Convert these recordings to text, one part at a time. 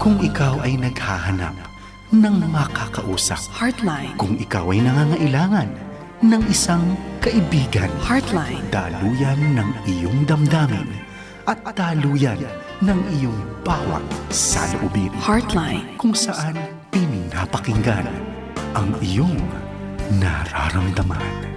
Kung ikaw ay naghahanap ng makakausap, Heartline. kung ikaw ay nangangailangan ng isang kaibigan, Heartline. daluyan ng iyong damdamin at daluyan ng iyong bawat saloobin, Heartline. kung saan pinapakinggan ang iyong nararamdaman.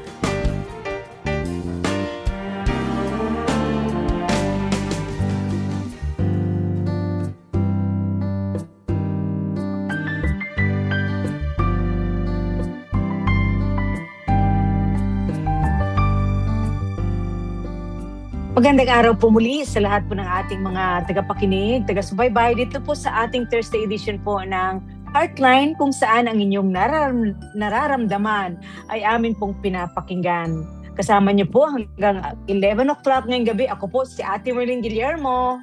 Magandang araw po muli sa lahat po ng ating mga tagapakinig, taga-subaybay dito po sa ating Thursday edition po ng Heartline, kung saan ang inyong nararamdaman ay amin pong pinapakinggan. Kasama niyo po hanggang 11 o'clock ngayong gabi. Ako po si Ate Merlin Guillermo.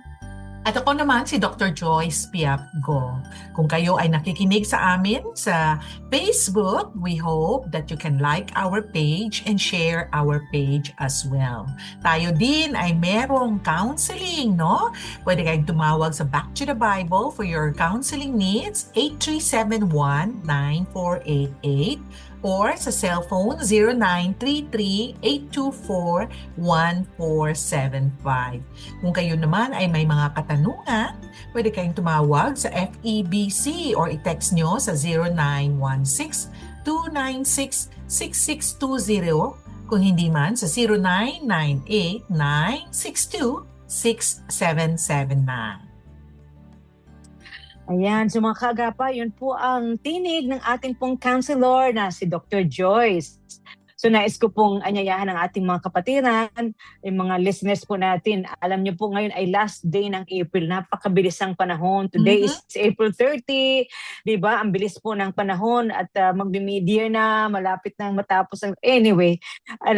At ako naman si Dr. Joyce Piapgo. Kung kayo ay nakikinig sa amin sa Facebook, we hope that you can like our page and share our page as well. Tayo din ay merong counseling, no? Pwede kayong tumawag sa Back to the Bible for your counseling needs, 8371-9488, or sa cellphone 0933-824-1475. Kung kayo naman ay may mga katanungan, pwede kayong tumawag sa FEBC or i-text nyo sa 0916-296-6620, kung hindi man sa 0998-962-6779. Ayan, so mga kaagapa, yun po ang tinig ng ating pong counselor na si Dr. Joyce. So nais ko pong anyayahan ng ating mga kapatiran, yung mga listeners po natin. Alam niyo po ngayon ay last day ng April. Napakabilis ang panahon. Today is April 30. Diba? Ang bilis po ng panahon at magbi-mid-year na, malapit na matapos. Anyway,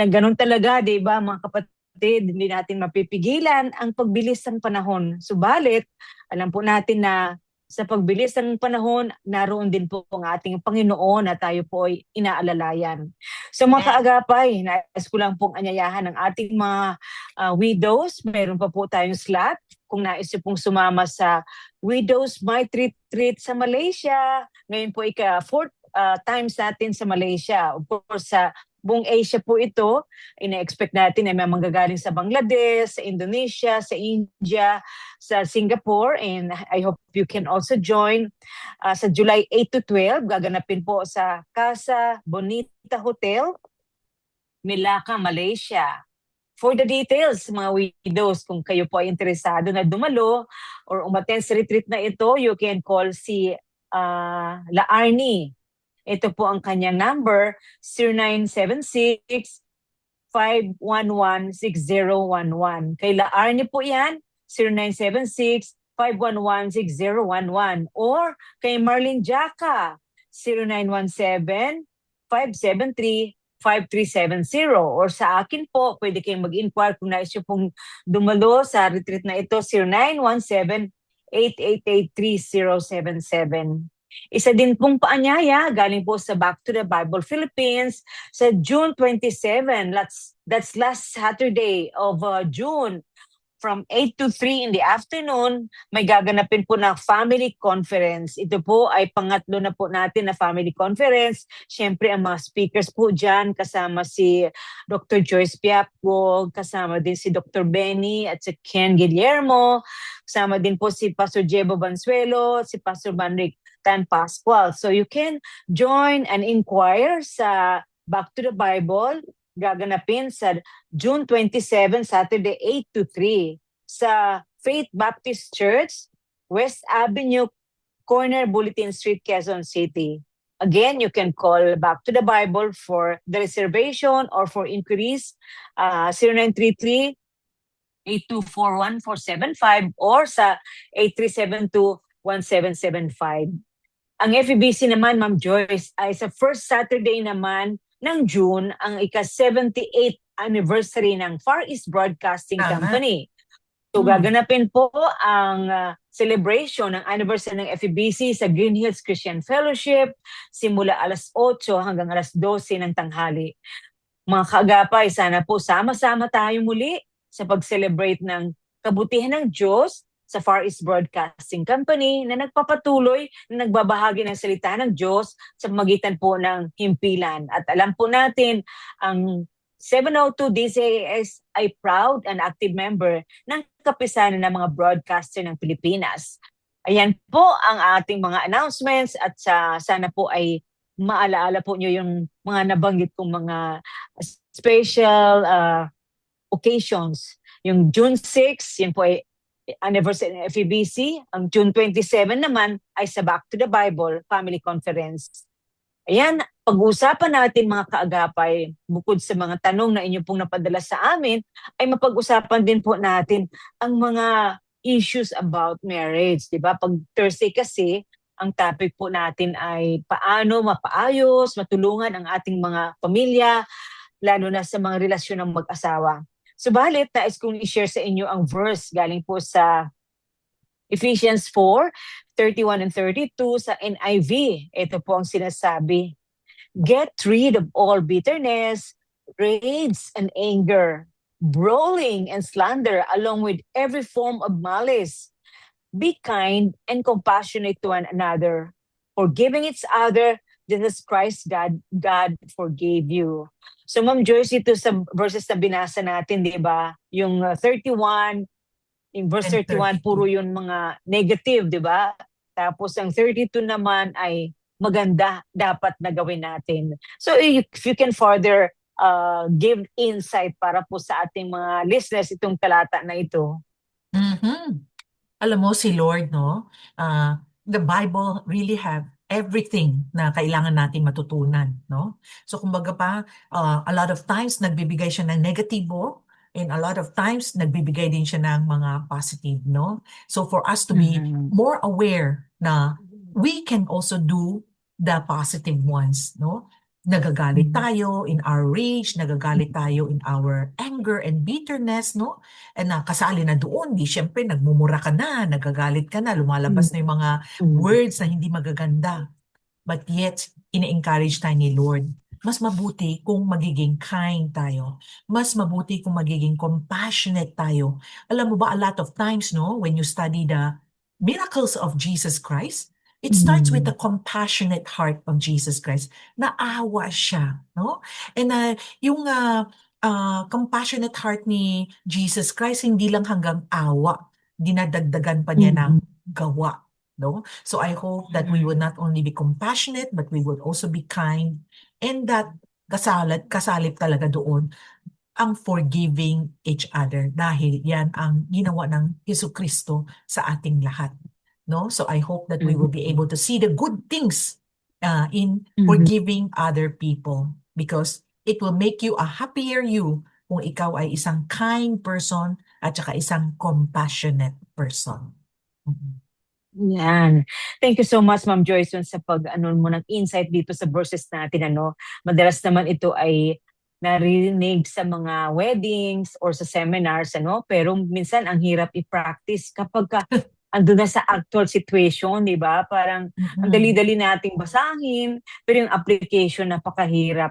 ganun talaga, diba mga kapatid? Hindi natin mapipigilan ang pagbilis ng panahon. Subalit, alam po natin na sa pagbilis ng panahon, naroon din po ang ating Panginoon na tayo po ay inaalalayan. So mga kaagapay, nais ko lang pong anyayahan ng ating mga widows. Meron pa po tayong slot. Kung nais nyo pong sumama sa Widows Might Retreat sa Malaysia, ngayon po ika-4th times natin sa Malaysia. Of course, sa buong Asia po ito, ina-expect natin ay may manggagaling sa Bangladesh, sa Indonesia, sa India, sa Singapore, and I hope you can also join sa July 8 to 12. Gaganapin po sa Casa Bonita Hotel, Melaka, Malaysia. For the details, mga widows, kung kayo po ay interesado na dumalo or umattend sa retreat na ito, you can call si La Arnie. Ito po ang kanyang number, 0976-511-6011. Kay La Arnie po yan, 0976-511-6011. Or kay Marlene Jaca, 0917-573-5370. Or sa akin po, pwede kayong mag-inquire kung nais nyo pong dumalo sa retreat na ito, 0917-888-3077. Isa din pong paanyaya, galing po sa Back to the Bible Philippines sa June 27. That's last Saturday of June. From 8 to 3 in the afternoon, may gaganapin po na family conference. Ito po ay pangatlo na po natin na family conference. Siyempre, ang mga speakers po dyan, kasama si Dr. Joyce Piapgo, kasama din si Dr. Benny at si Ken Guillermo, kasama din po si Pastor Jebo Bansuelo, si Pastor Manric Tan Pascual. So you can join and inquire sa Back to the Bible, gaganapin sa June 27, Saturday, 8 to 3 sa Faith Baptist Church, West Avenue, Corner, Bulletin Street, Quezon City. Again, you can call Back to the Bible for the reservation or for inquiries, 0933-824-1475 or sa 8372-1775. Ang FEBC naman, Ma'am Joyce, ay sa first Saturday naman ng June, ang ika-78th anniversary ng Far East Broadcasting Company. So gaganapin po ang celebration ng anniversary ng FEBC sa Green Hills Christian Fellowship simula alas 8 hanggang alas 12 ng tanghali. Mga kaagapay, sana po sama-sama tayo muli sa pag-celebrate ng kabutihan ng Diyos sa Far East Broadcasting Company na nagpapatuloy na nagbabahagi ng salita ng Diyos sa magitan po ng himpilan. At alam po natin, ang 702 DZAS ay proud and active member ng kapisanan ng mga broadcaster ng Pilipinas. Ayan po ang ating mga announcements at sana po ay maalaala po nyo yung mga nabanggit kong mga special occasions. Yung June 6, yun po ay anniversary ng FEBC. Ang June 27 naman ay sa Back to the Bible Family Conference. Ayan, pag-uusapan natin mga kaagapay, bukod sa mga tanong na inyo pong napadala sa amin, ay mapag-usapan din po natin ang mga issues about marriage. Diba? Pag Thursday kasi, ang topic po natin ay paano mapaayos, matulungan ang ating mga pamilya, lalo na sa mga relasyon ng mag-asawa. Subalit, nais kong i-share sa inyo ang verse galing po sa Ephesians 4:31 and 32 sa NIV. Ito po ang sinasabi. Get rid of all bitterness, rage and anger, brawling and slander, along with every form of malice. Be kind and compassionate to one another, forgiving each other, just as Christ God forgave you. So Ma'am Joyce, ito sa verses na binasa natin, di ba? Yung 31, yung verse And 31, puro yun mga negative, di ba? Tapos ang 32 naman ay maganda dapat na gawin natin. So if you can further give insight para po sa ating mga listeners itong talata na ito. Mhm. Alam mo si Lord, no? The Bible really have everything na kailangan natin matutunan, no? So kumbaga pa, a lot of times nagbibigay siya ng negatibo and a lot of times nagbibigay din siya ng mga positive, no? So for us to be more aware na we can also do the positive ones, no? Nagagalit tayo in our rage, nagagalit tayo in our anger and bitterness, no? And kasali na doon, di syempre nagmumura ka na, nagagalit ka na, lumalabas na yung mga words na hindi magaganda. But yet, ina-encourage tayo ni Lord. Mas mabuti kung magiging kind tayo. Mas mabuti kung magiging compassionate tayo. Alam mo ba, a lot of times, no, when you study the miracles of Jesus Christ, it starts with the compassionate heart of Jesus Christ. Naawa siya, no? And yung compassionate heart ni Jesus Christ, hindi lang hanggang awa. Dinadagdagan pa niya ng gawa, no? So I hope that we will not only be compassionate, but we will also be kind. And that kasalip talaga doon ang forgiving each other dahil yan ang ginawa ng Jesucristo sa ating lahat. No? So I hope that we will be able to see the good things in forgiving other people because it will make you a happier you kung ikaw ay isang kind person at saka isang compassionate person. Yan. Thank you so much, Ma'am Joyce, sa pag-ano mo ng insight dito sa verses natin. Madalas naman ito ay narinig sa mga weddings or sa seminars, pero minsan ang hirap i-practice kapag ando na sa actual situation, di ba? Parang ang dali-dali nating basahin, pero yung application napakahirap.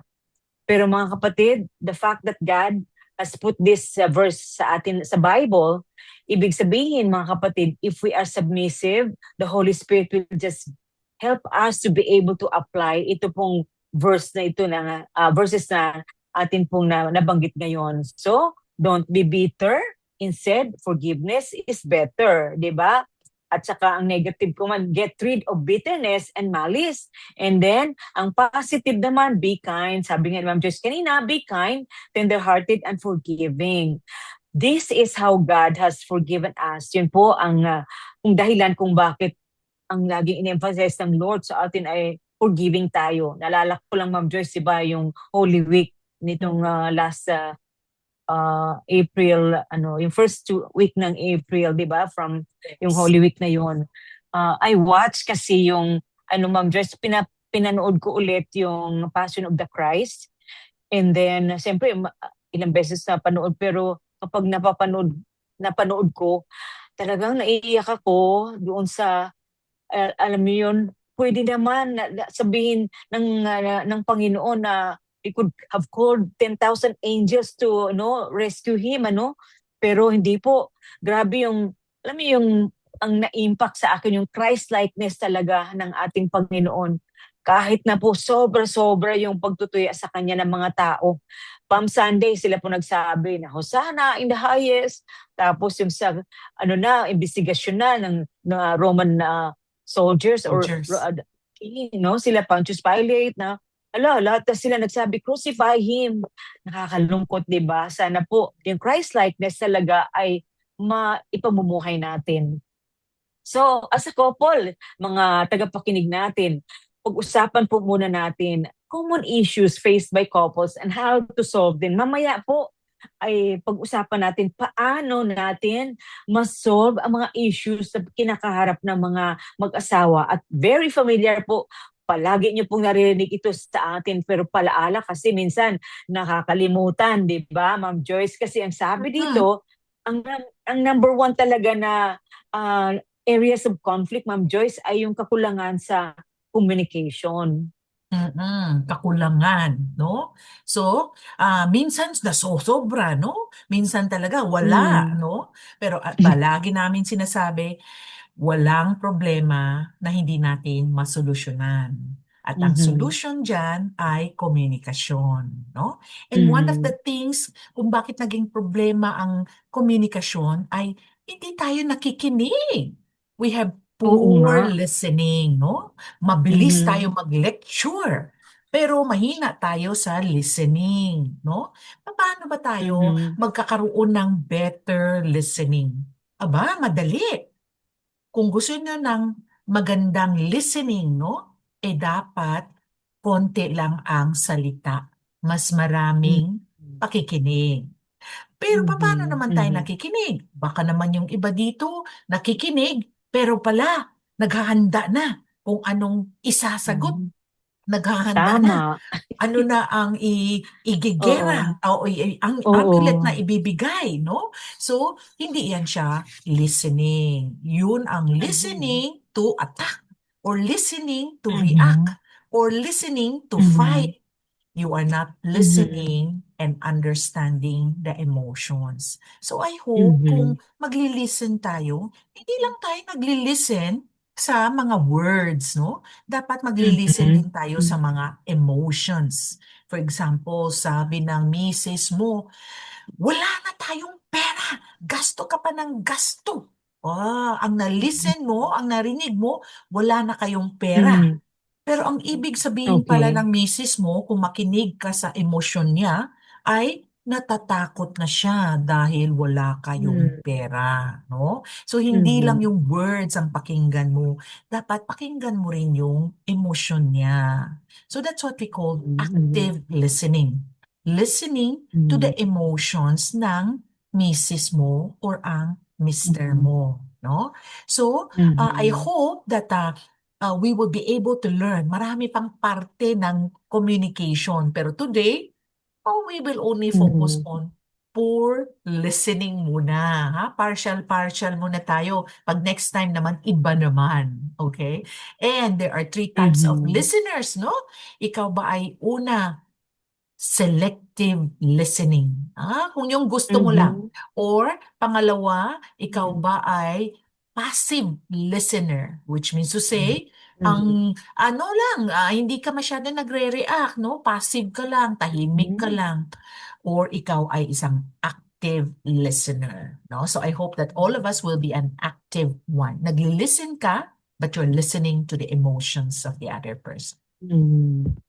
Pero mga kapatid, the fact that God has put this verse sa atin sa Bible, ibig sabihin mga kapatid, if we are submissive, the Holy Spirit will just help us to be able to apply ito pong verse na ito na verses na atin pong nabanggit ngayon. So, don't be bitter. Instead, forgiveness is better, di ba? At saka ang negative command, get rid of bitterness and malice. And then, ang positive naman, be kind. Sabi nga ni Ma'am Joyce kanina, be kind, tender-hearted, and forgiving. This is how God has forgiven us. Yun po ang dahilan kung bakit ang laging in-emphasize ng Lord sa atin ay forgiving tayo. Nalala ko lang, Ma'am Joyce, diba, yung Holy Week nitong last April, yung first week ng April, di ba? From yung Holy Week na yun. I watched kasi yung, Ma'am Joyce, pinanood ko ulit yung Passion of the Christ. And then, siyempre, ilang beses na panood, pero kapag napanood ko, talagang naiiyak ako doon sa, alam mo yun, pwede naman sabihin ng Panginoon na we could have called 10,000 angels to rescue him, pero hindi po. Grabe yung alam mo yung ang na-impact sa akin yung Christ-likeness talaga ng ating Panginoon. Kahit na po sobra-sobra yung pagtutuya sa Kanya ng mga tao. Palm Sunday, sila po nagsabi na Hosanna in the highest. Tapos yung sa, investigasyon na ng Roman soldiers or Soldiers. sila Pontius Pilate na, lahat na sila nagsabi, crucify him. Nakakalungkot, di ba? Sana po, yung Christ-likeness talaga ay ipamumuhay natin. So, as a couple, mga tagapakinig natin, pag-usapan po muna natin common issues faced by couples and how to solve them. Mamaya po ay pag-usapan natin paano natin ma-solve ang mga issues na kinakaharap ng mga mag-asawa. At very familiar po, palagi niyo pong naririnig ito sa atin, pero palaala kasi minsan nakakalimutan, di ba, Ma'am Joyce? Kasi ang sabi dito, ang number one talaga na areas of conflict, Ma'am Joyce, ay yung kakulangan sa communication. Kakulangan, no? So, minsan nasosobra, no? Minsan talaga wala, no? Pero palagi namin sinasabi, walang problema na hindi natin masolusyonan. At ang Mhm. solution dyan ay komunikasyon, no? And one of Mhm. the things kung bakit naging problema ang komunikasyon ay hindi tayo nakikinig. We have Oo nga. poor listening, no? Mabilis Mhm. tayo mag-lecture, pero mahina tayo sa listening, no? Paano ba tayo Mhm. magkakaroon ng better listening? Aba, madali. Kung gusto niyo ng magandang listening, no? Dapat konti lang ang salita. Mas maraming Mhm. pakikinig. Pero paano Mhm. naman tayo Mhm. nakikinig? Baka naman yung iba dito nakikinig, pero pala naghahanda na kung anong isasagot. Mhm. Naghahanda na Tama. ano na ang Oo. igigera o ang amulet na Oo. ibibigay, no? So, hindi yan siya listening. Yun ang Mhm. listening to attack or listening to Mhm. react or listening to Mhm. fight. You are not Mhm. listening and understanding the emotions. So I hope kung Mhm. magli-listen tayo, hindi lang tayo nagli-listen sa mga words, no? Dapat magli-listen Mhm. din tayo sa Mhm. mga emotions. For example, sabi ng misis mo, wala na tayong pera, gasto ka pa ng gasto. Ang na-listen mo, ang narinig mo, wala na kayong pera. Mhm. Pero ang ibig sabihin pala Okay. ng misis mo, kung makinig ka sa emosyon niya, ay natatakot na siya dahil wala kayong Mhm. pera, no? So hindi lang Mhm. yung words ang pakinggan mo, dapat pakinggan mo rin yung emosyon niya. So that's what we call Mhm. active listening. Listening to the Mhm. emotions ng misis mo or ang mister Mhm. mo, no? So I Mhm. hope that we will be able to learn. Marami pang parte ng communication. Pero today, we will only focus Mhm. on poor listening muna. Ha? Partial muna tayo. Pag next time naman, iba naman. Okay? And there are three types of Mhm. listeners, no? Ikaw ba ay una, selective listening? Kung yung gusto mo lang. Mhm. Or pangalawa, ikaw Mhm. ba ay passive listener, which means to say, Mhm. ang ano lang, hindi ka masyado nagre-react, no? Passive ka lang, tahimik ka Mhm. lang. Or ikaw ay isang active listener, no? So I hope that all of us will be an active one. Nagli-listen ka, but you're listening to the emotions of the other person. Mhm.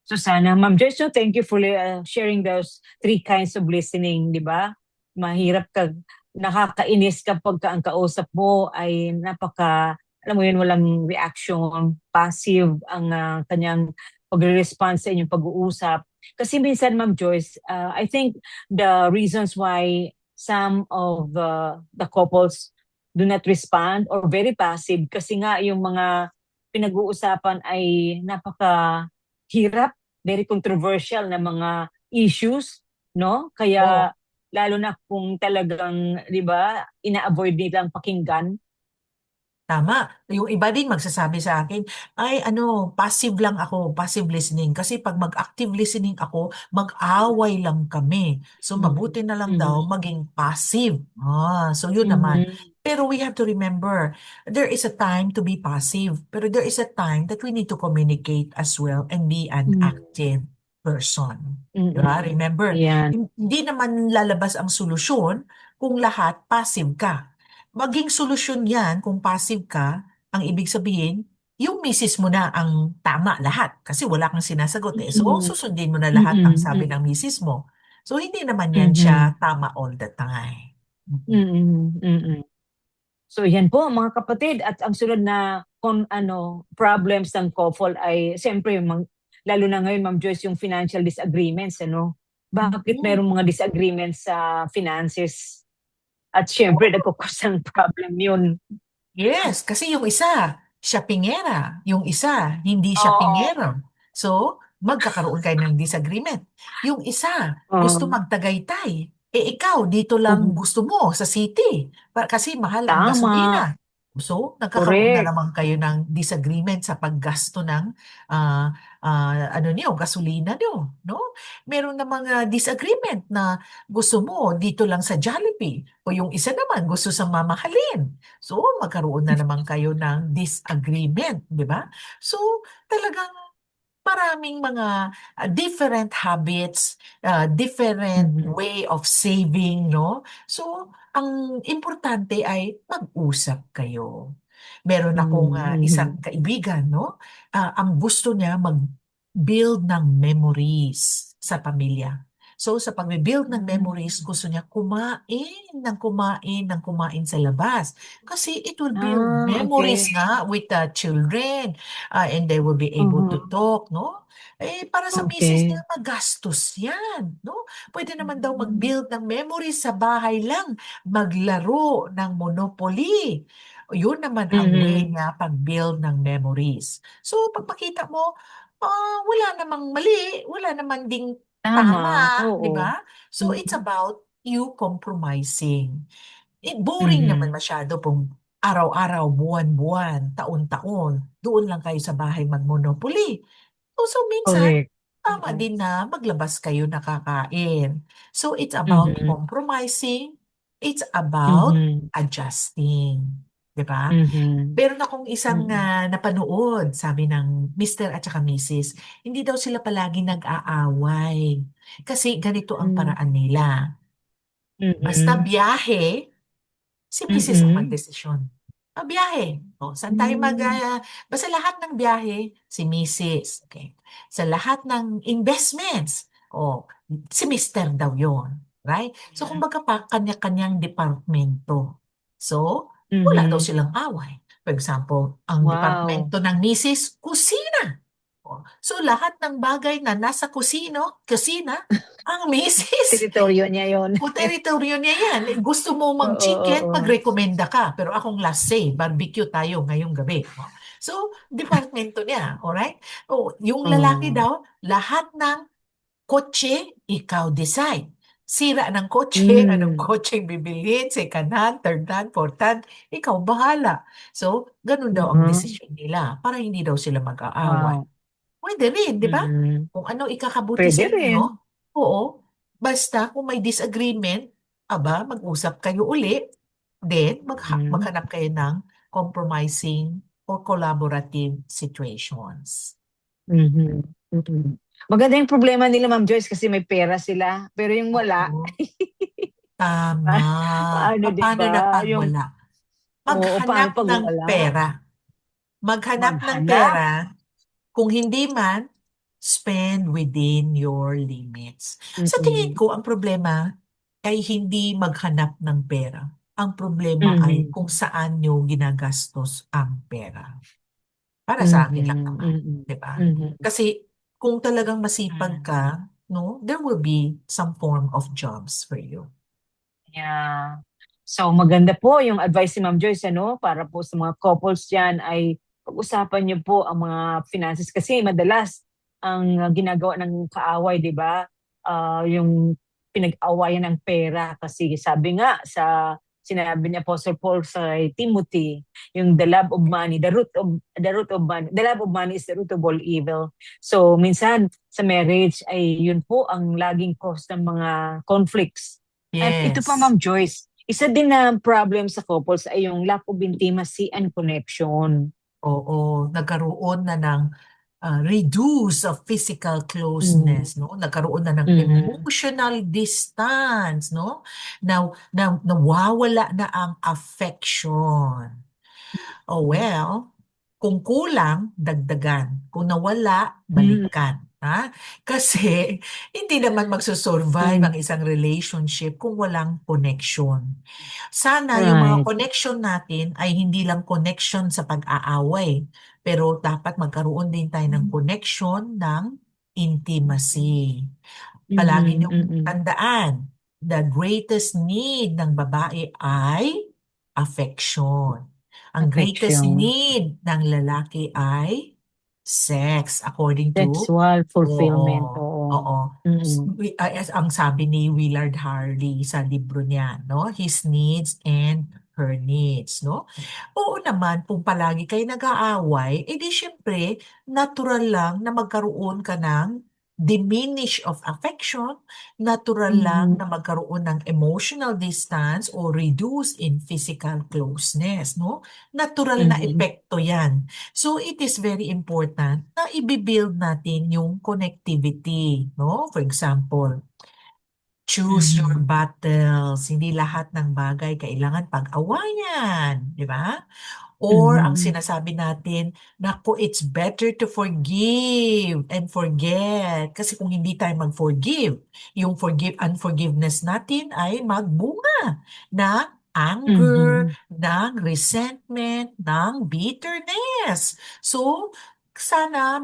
Susana, Ma'am Joyce, no, thank you for sharing those three kinds of listening, di ba? Mahirap nakakainis kapag ang kausap mo ay alam mo yun, walang reaction, passive ang kanyang pagre-response sa inyong pag-uusap. Kasi minsan, Ma'am Joyce, I think the reasons why some of the couples do not respond or very passive kasi nga yung mga pinag-uusapan ay hirap, very controversial na mga issues, no? Oo. Kaya lalo na kung talagang, 'di ba, ina-avoid nilang pakinggan. Tama. Yung iba din magsasabi sa akin, ay ano, passive lang ako, passive listening. Kasi pag mag-active listening ako, mag-away lang kami. So Mhm. mabuti na lang daw Mhm. maging passive. So yun naman. Mhm. Pero we have to remember, there is a time to be passive, pero there is a time that we need to communicate as well and be an Mm. active person. Diba? Mm-mm. Remember, Yan. hindi naman lalabas ang solusyon kung lahat passive ka. Maging solusyon yan kung passive ka, ang ibig sabihin, yung misis mo na ang tama lahat kasi wala kang sinasagot eh. So, Mm. susundin mo na lahat ang Mm-mm. sabi ng misis mo. So, hindi naman yan Mm-mm. siya tama all the time. Mm-mm. Mm-mm. So yan po mga kapatid, at ang sunod na problems ng couple ay siyempre lalo na ngayon Ma'am Joyce, yung financial disagreements, ano? Bakit Mhm. merong mga disagreements sa finances? At siyempre nagkukos ng problem yun. Yes, kasi yung isa, siya pingera. Yung isa, hindi siya Oo. pingero. So, magkakaroon kayo ng disagreement. Yung isa, gusto Um, magtagaytay. Eh ikaw, dito lang mhm. gusto mo, sa city. Kasi mahal ang Tama. gasolina. So, nagkakaroon na Correct. naman kayo ng disagreement sa paggasto ng ah, gasolina niyo, no? Meron na mga disagreement na gusto mo dito lang sa Jollibee. O yung isa naman gusto sa mamahalin. So, magkaroon na naman kayo ng disagreement, di ba? So, talagang maraming mga different habits, different Mhm. way of saving, no? So, ang importante ay mag-usap kayo. Meron akong isang Mhm. kaibigan, no? Ang gusto niya mag-build ng memories sa pamilya. So, sa pag-build ng memories, gusto niya kumain sa labas. Kasi it will build memories Okay. nga with the children, and they will be able to Mhm. talk, no? Eh, para sa misis Okay. niya, magastos yan, no? Pwede naman daw Mhm. mag-build ng memories sa bahay lang, maglaro ng Monopoly. Yun naman ang way Mhm. niya pag-build ng memories. So, pag makita mo, wala namang mali, wala naman ding Tama. tama, di Oo. ba? So, it's Mhm. about you compromising. Boring naman Mhm. masyado kung araw-araw, buwan-buwan, taon-taon, doon lang kayo sa bahay mag-monopoly. So minsan, Correct. tama Mhm. din na maglabas kayo nakakain. So it's about Mhm. compromising, it's about Mhm. adjusting. Di ba? Mhm. Meron akong isang Mm. napanood, sabi ng Mr. at saka Mrs., hindi daw sila palagi nag-aaway. Kasi ganito ang Hmm. paraan nila. Basta Mhm. biyahe, si Mrs. ang Mm. magdesisyon. Biyahe. O, saan tayo Hmm. basta lahat ng biyahe, si Mrs. Okay. Sa lahat ng investments, si Mr. daw yon. Right? So, kumbaga pa, kanya-kanyang departmento. So, wala daw Mhm. silang away. For example, ang Wow. departmento ng Mrs. Kusina. So, lahat ng bagay na nasa kusina, ang Mrs. Teritoryo niya yon. O teritoryo niya yan. Gusto mo Oo, mag-chicken, oo. magrekomenda ka. Pero akong last say, barbecue tayo ngayong gabi. So, departmento niya. Alright? Yung lalaki Oh. daw, lahat ng kotse, ikaw decide. Sira ng kotse, anong Hmm. kotseng bibilhin, second hand, third hand, fourth hand, ikaw bahala. So, ganun daw ang Mhm. desisyon nila para hindi daw sila mag-aaway. Wow. Pwede rin, di ba? Mm. Kung ano ikakabuti sa Puwede inyo, rin. oo. Basta kung may disagreement, mag-usap kayo uli, then Mhm. maghanap kayo ng compromising or collaborative situations. Mhm. Mm. Maganda yung problema nila Ma'am Joyce kasi may pera sila, pero yung wala, Oo, tama. paano 'di Paano na ba? pag Yung wala? oo, paano Maghanap 'pag ng wala? pera. Maghanap ng Maghanap. pera. Kung hindi man, spend within your limits. Sa tingin Mm. ko, ang problema ay hindi maghanap ng pera. Ang problema ay Mhm. kung saan nyo ginagastos ang pera. Para sa akin lang Mhm. naman, Mm. 'di ba? Mhm. Kasi kung talagang masipag Hmm. ka, no, there will be some form of jobs for you. Yeah. So maganda po yung advice ni Ma'am Joyce, ano, para po sa mga couples diyan ay pag-usapan niyo po ang mga finances kasi madalas ang ginagawa ng kaaway, 'di ba? Yung pinag-awayan ng pera kasi sabi nga sa sinabi ni Apostle Paul sa Timothy, yung the love of money, the love of money is the root of all evil. So minsan sa marriage ay yun po ang laging cause ng mga conflicts. At ito pa Yes. Ma'am Joyce, isa din na problem sa couples ay yung lack of intimacy and connection. Oo, nagkaroon na ng reduce of physical closeness, no? Nagkaroon na ng Mhm. emotional distance, no? Nawawala na ang affection. Oh well, kung kulang, dagdagan. Kung nawala, Mm. balikan. Ha? Kasi hindi naman magsusurvive Mm. ang isang relationship kung walang connection. Sana yung mga Right. connection natin ay hindi lang connection sa pag-aaway, pero dapat magkaroon din tayo ng connection ng intimacy. Palagi Mhm. niyong Mm. tandaan, the greatest need ng babae ay affection. Ang greatest Affection. need ng lalaki ay sex, according to Sexual fulfillment. oo, Oo. oo. Mm. As ang sabi ni Willard Harley sa libro niya, no? His needs and her needs, no? Oo naman, kung palagi kayo nag-aaway, edi syempre, natural lang na magkaroon ka ng diminish of affection, natural lang Mhm. na magkaroon ng emotional distance or reduce in physical closeness, no? Natural na Mhm. epekto yan. So it is very important na i-build natin yung connectivity, no? For example, choose your Mhm. battles. Hindi lahat ng bagay kailangan pag-awayan, di ba? Or ang Mhm. sinasabi natin, naku, it's better to forgive and forget. Kasi kung hindi tayo mag-forgive, yung unforgiveness natin ay magbunga ng anger, Mhm. ng resentment, ng bitterness. So, sana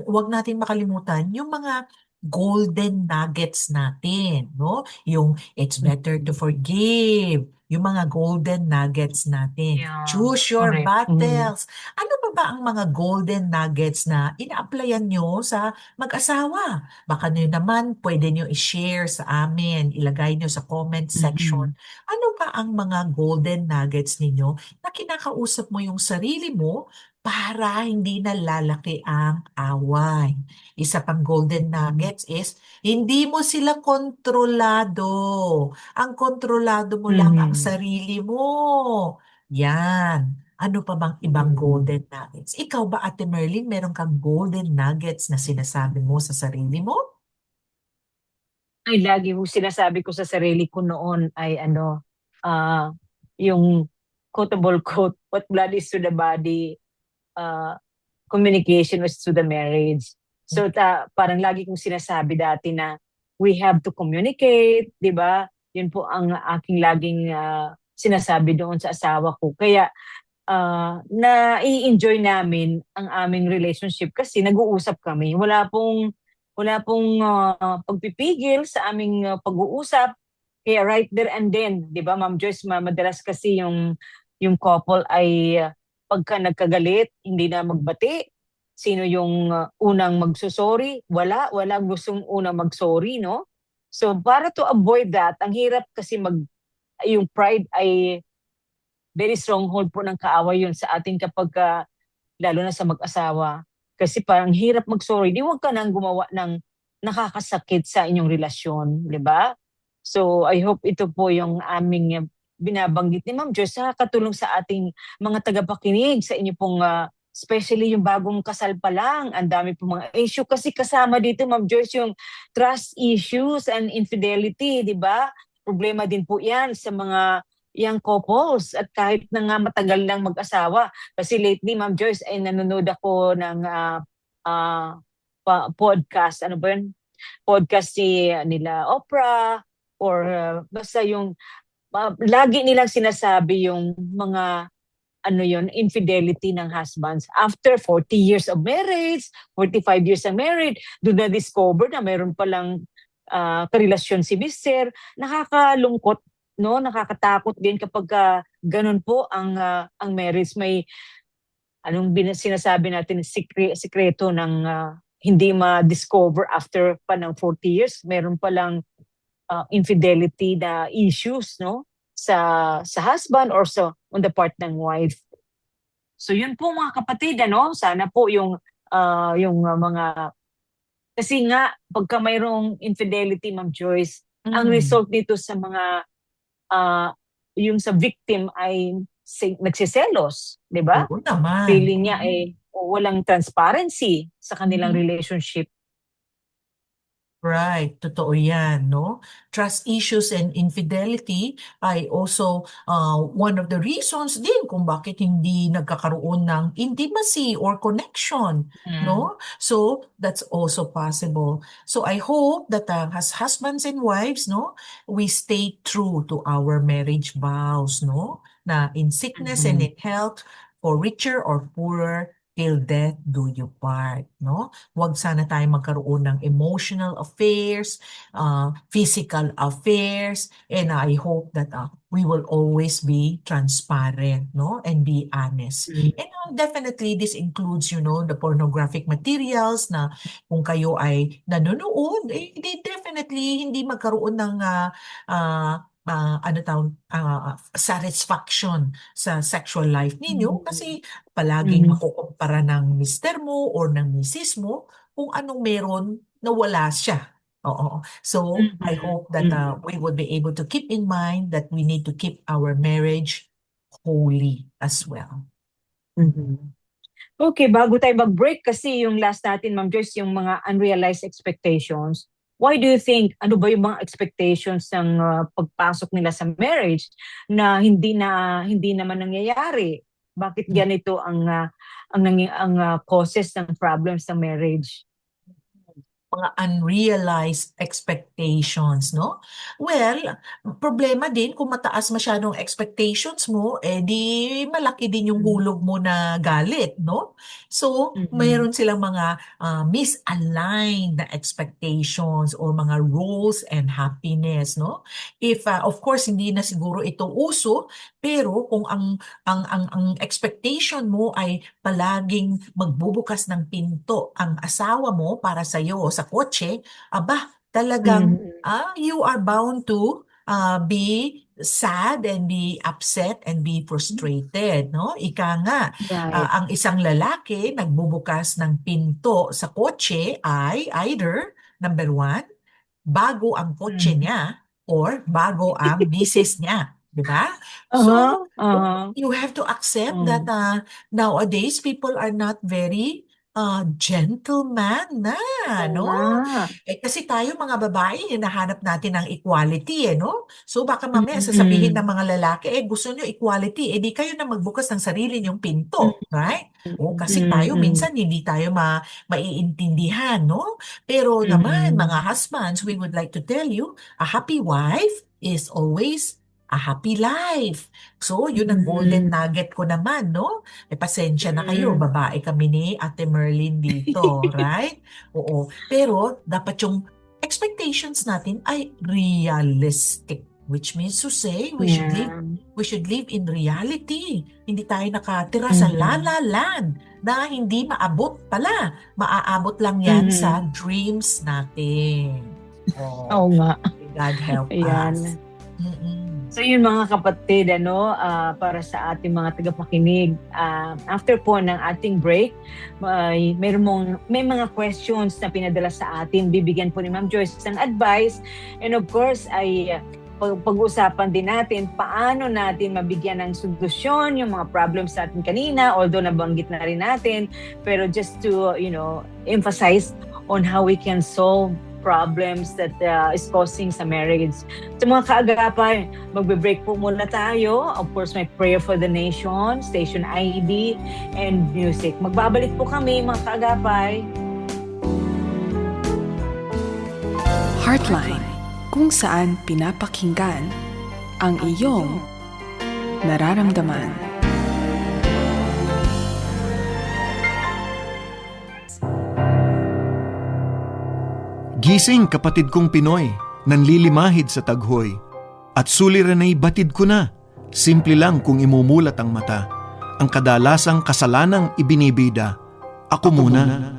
wag natin makalimutan yung mga golden nuggets natin, no? Yung it's better to Mhm. forgive, yung mga golden nuggets natin. Yeah, Choose your correct. Mhm. battles. Ano pa ba ang mga golden nuggets na ina-applyan nyo sa mag-asawa? Baka nyo naman pwede nyo i-share sa amin, ilagay nyo sa comment section. Mhm. Ano pa ang mga golden nuggets ninyo na kinakausap mo yung sarili mo para hindi na lalaki ang away? Isa pang golden Mhm. nuggets is hindi mo sila kontrolado. Ang kontrolado mo lang ang Mhm. sarili mo. Yan. Ano pa bang ibang Mhm. golden nuggets? Ikaw ba, Ate Merlin, meron kang golden nuggets na sinasabi mo sa sarili mo? Ay, lagi ko sinasabi ko sa sarili ko noon ay ano, ah, yung quotable quote, what blood is to the body, uh, communication is to the marriage. So parang lagi kong sinasabi dati na we have to communicate, 'di ba? Yun po ang aking laging sinasabi doon sa asawa ko. Kaya na-enjoy namin ang aming relationship kasi nag-uusap kami. Wala pong pagpipigil sa aming pag-uusap. Kaya right there and then, 'di ba, Ma'am Joyce, madalas kasi yung couple ay pagka nagkagalit, hindi na magbati. Sino yung unang magso-sorry? Wala gustong unang mag-sorry, no? So para to avoid that, ang hirap kasi yung pride ay very stronghold po ng kaaway yun sa atin kapag lalo na sa mag-asawa. Kasi parang hirap mag-sorry. Di wag ka nang gumawa ng nakakasakit sa inyong relasyon, di ba? So I hope ito po yung aming binabanggit ni Ma'am Joyce sa katulong sa ating mga tagapakinig sa inyo pong especially yung bagong kasal pa lang. Ang dami po mga issue kasi kasama dito, Ma'am Joyce, yung trust issues and infidelity, di ba? Problema din po yan sa mga young couples at kahit na nga matagal lang mag-asawa. Kasi lately, Ma'am Joyce, ay nanonood ako ng ah, podcast. Ano ba yun? Podcast nila Oprah or basta yung lagi nilang sinasabi yung mga ano yon infidelity ng husbands after 40 years of marriage, 45 years ng married, doon na discover na mayroon palang karelasyon si Mister. Nakakalungkot, no? Nakakatakot din kapag ganun po ang marriage. May sinasabi natin sikreto ng hindi ma-discover after pa ng 40 years. Meron palang infidelity na issues, no? Sa husband or on the part ng wife. So yun po mga kapatid, ano? Sana po yung mga kasi nga pagka mayroong infidelity, Ma'am Joyce, ang Mm. result nito sa mga ah, yung sa victim ay nagsiselos, di ba? Oo naman. Feeling niya ay walang transparency sa kanilang Mhm. relationship. Right, totoo yan, no? Trust issues and infidelity ay also one of the reasons din kung bakit hindi nagkakaroon ng intimacy or connection, no? So, that's also possible. So, I hope that as husbands and wives, no, we stay true to our marriage vows, no? Na in sickness and in health, for richer or poorer, till death do you part, no? Huwag sana tayo magkaroon ng emotional affairs, physical affairs, and I hope that we will always be transparent, no? And be honest. And definitely this includes, the pornographic materials na kung kayo ay nanonood, definitely hindi magkaroon ng satisfaction sa sexual life ninyo kasi palaging makukumpara ng mister mo or ng misis mo kung anong meron na wala siya. Oo. So, I hope that we would be able to keep in mind that we need to keep our marriage holy as well. Okay, bago tayo mag-break kasi yung last natin, Ma'am Joyce, yung mga unrealized expectations. Why do you think, ano ba yung mga expectations ng pagpasok nila sa marriage na hindi naman nangyayari? Bakit ganito ang causes ng problems ng marriage? Mga unrealized expectations, no? Well, problema din kung mataas masyadong expectations mo, di malaki din yung hulog mo na galit, no? So, mayroon silang mga misaligned na expectations or mga roles and happiness, no? If, of course, hindi na siguro ito uso, pero kung ang expectation mo ay palaging magbubukas ng pinto ang asawa mo para sa iyo sa kotse, talagang you are bound to be sad and be upset and be frustrated, no? Ika nga, ang isang lalaki nagbubukas ng pinto sa kotse ay either, number 1, bago ang kotse niya or bago ang misis niya. Diba? So, you have to accept that nowadays people are not very gentleman na, no? Kasi tayo mga babae, hinahanap natin ng equality, no? So baka mamaya sasabihin ng mga lalaki, gusto nyo equality, di kayo na magbukas ng sarili nyong pinto, right? Kasi tayo minsan hindi tayo maiintindihan, no? Pero naman, mga husbands, we would like to tell you, a happy wife is always a happy life. So, yun ang golden nugget ko naman, no? Pasensya na kayo, babae kami ni Ate Merlin dito, right? Oo. Pero, dapat yung expectations natin ay realistic. Which means to say, we should live in reality. Hindi tayo nakatira sa la-la land na hindi maabot pala. Maaabot lang yan sa dreams natin. Oo nga. God help us. So yun mga kapatid, para sa ating mga tagapakinig, after po ng ating break, may mga questions na pinadala sa atin. Bibigyan po ni Ma'am Joyce ng advice. And of course, ay pag-uusapan din natin paano natin mabigyan ng solusyon yung mga problems natin kanina, although nabanggit na rin natin. Pero just to, emphasize on how we can solve problems that is causing sa marriage. Sa mga kaagapay, magbe-break po muna tayo. Of course, may prayer for the nation, station ID, and music. Magbabalik po kami, mga kaagapay. Heartline, kung saan pinapakinggan ang iyong nararamdaman. Gising kapatid kong Pinoy, nanlilimahid sa taghoy. At suliranay batid ko na, simple lang kung imumulat ang mata. Ang kadalasang kasalanang ibinibida, ako muna.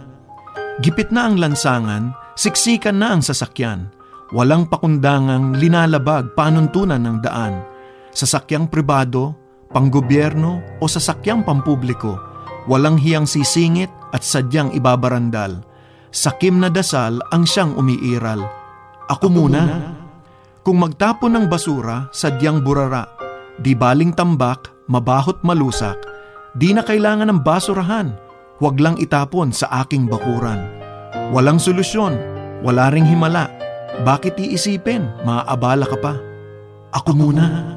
Gipit na ang lansangan, siksikan na ang sasakyan. Walang pakundangang linalabag panuntunan ng daan. Sasakyang pribado, panggobyerno o sasakyang pampubliko, walang hiyang sisingit at sadyang ibabarandal. Sakim na dasal ang siyang umiiral. Ako muna. Kung magtapon ng basura, sadyang burara. Di baling tambak, mabahot malusak, di na kailangan ng basurahan, huwag lang itapon sa aking bakuran. Walang solusyon, wala ring himala, bakit iisipin, maaabala ka pa? Ako muna.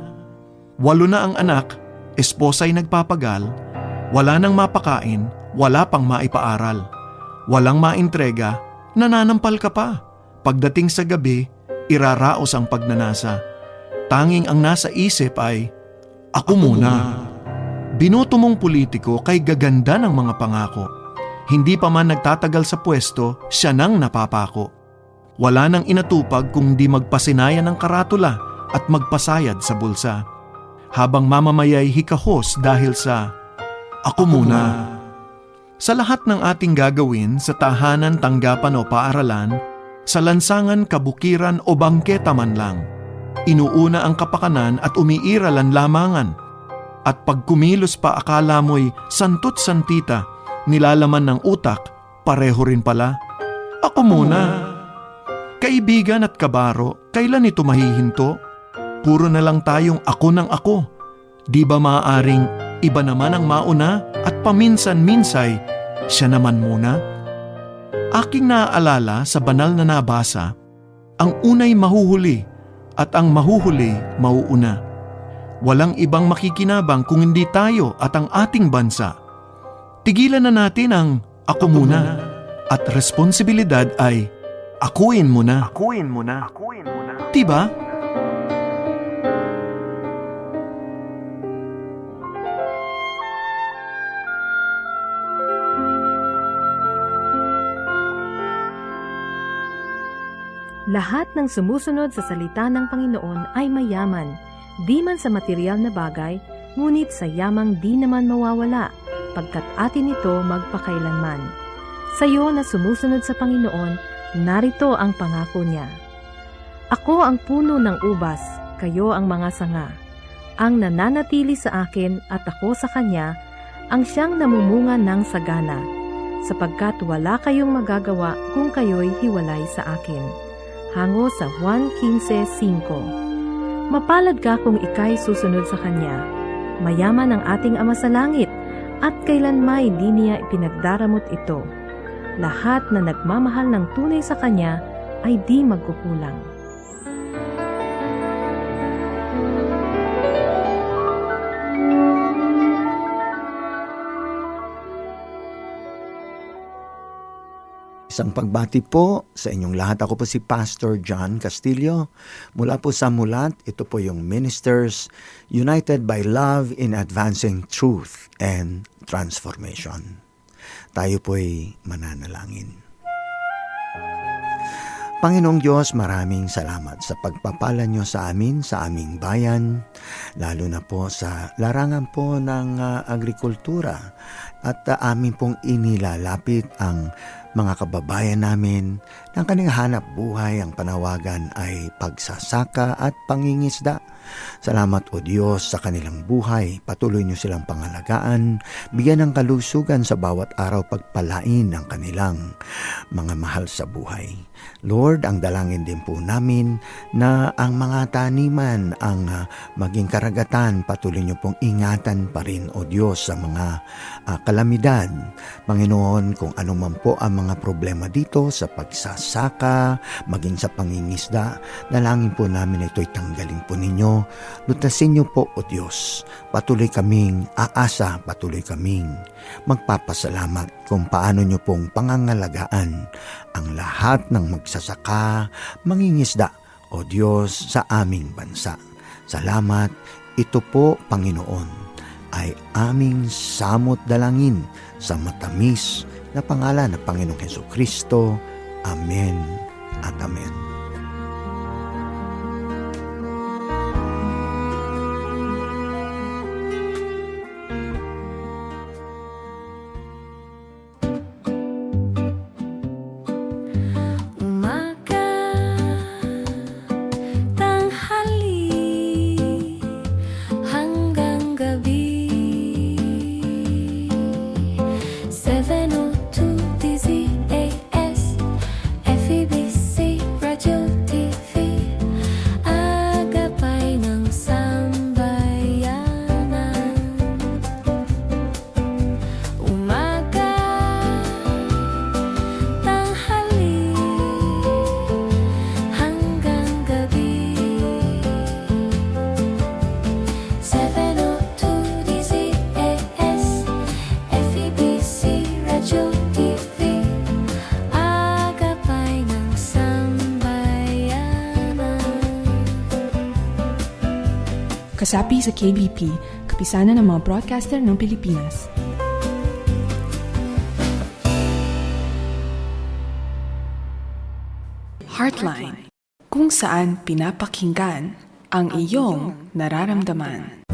8 na ang anak, esposa'y nagpapagal, wala nang mapakain, wala pang maipaaral. Walang maintrega, nananampal ka pa. Pagdating sa gabi, iraraos ang pagnanasa. Tanging ang nasa isip ay, ako muna. Binoto mong politiko kay gaganda ng mga pangako. Hindi pa man nagtatagal sa pwesto, siya nang napapako. Wala nang inatupag kung di magpasinayan ng karatula at magpasayad sa bulsa. Habang mamamayay hikahos dahil sa, ako muna. Sa lahat ng ating gagawin sa tahanan, tanggapan o paaralan, sa lansangan, kabukiran o bangketa man lang, inuuna ang kapakanan at umiiral ang lamangan. At pag kumilos pa akala mo'y santot santita, nilalaman ng utak, pareho rin pala. Ako muna. Kaibigan at kabaro, kailan ito mahihinto? Puro na lang tayong ako ng ako. Di ba maaaring iba naman ang mauna at paminsan-minsay siya naman muna? Aking naaalala sa banal na nabasa, ang unay mahuhuli at ang mahuhuli mauuna. Walang ibang makikinabang kung hindi tayo at ang ating bansa. Tigilan na natin ang ako muna at responsibilidad ay akuin mo na. Akuin mo na. Akuin mo na. Diba? Lahat ng sumusunod sa salita ng Panginoon ay mayaman, di man sa material na bagay, ngunit sa yamang di naman mawawala, pagkat atin ito magpakailanman. Sa iyo na sumusunod sa Panginoon, narito ang pangako niya. Ako ang puno ng ubas, kayo ang mga sanga. Ang nananatili sa akin at ako sa kanya, ang siyang namumunga ng sagana, sapagkat wala kayong magagawa kung kayo'y hiwalay sa akin. Hango sa Juan 15:5. Mapalad ka kung ika'y susunod sa Kanya. Mayaman ang ating Ama sa langit, at kailanmay di niya ipinagdaramot ito. Lahat na nagmamahal ng tunay sa Kanya ay di magkukulang. Isang pagbati po sa inyong lahat. Ako po si Pastor John Castillo. Mula po sa Mulat, ito po yung Ministers United by Love in Advancing Truth and Transformation. Tayo po'y mananalangin. Panginoong Diyos, maraming salamat sa pagpapala niyo sa amin, sa aming bayan, lalo na po sa larangan po ng agrikultura at amin pong inilalapit ang mga kababayan namin ng kanilang hanap buhay. Ang panawagan ay pagsasaka at pangingisda. Salamat o Diyos sa kanilang buhay. Patuloy niyo silang pangalagaan, bigyan ng kalusugan sa bawat araw, pagpalain ang kanilang mga mahal sa buhay. Lord, ang dalangin din po namin na ang mga taniman, ang maging karagatan, patuloy niyo pong ingatan pa rin o Diyos sa mga kalamidad. Panginoon, kung ano man po ang mga problema dito sa pagsasaka, maging sa pangingisda, dalangin po namin ito'y tanggalin po ninyo. Lutasin niyo po o Diyos. Patuloy kaming aasa, patuloy kaming magpapasalamat kung paano niyo pong pangangalagaan ang lahat ng magsasaka, mangingisda o Diyos sa aming bansa. Salamat. Ito po, Panginoon, ay aming samot dalangin sa matamis na pangalan ng Panginoong Hesukristo. Amen at amen. Register Kasapi sa KBP, kapisanan ng mga broadcaster ng Pilipinas. Heartline, kung saan pinapakinggan ang iyong nararamdaman.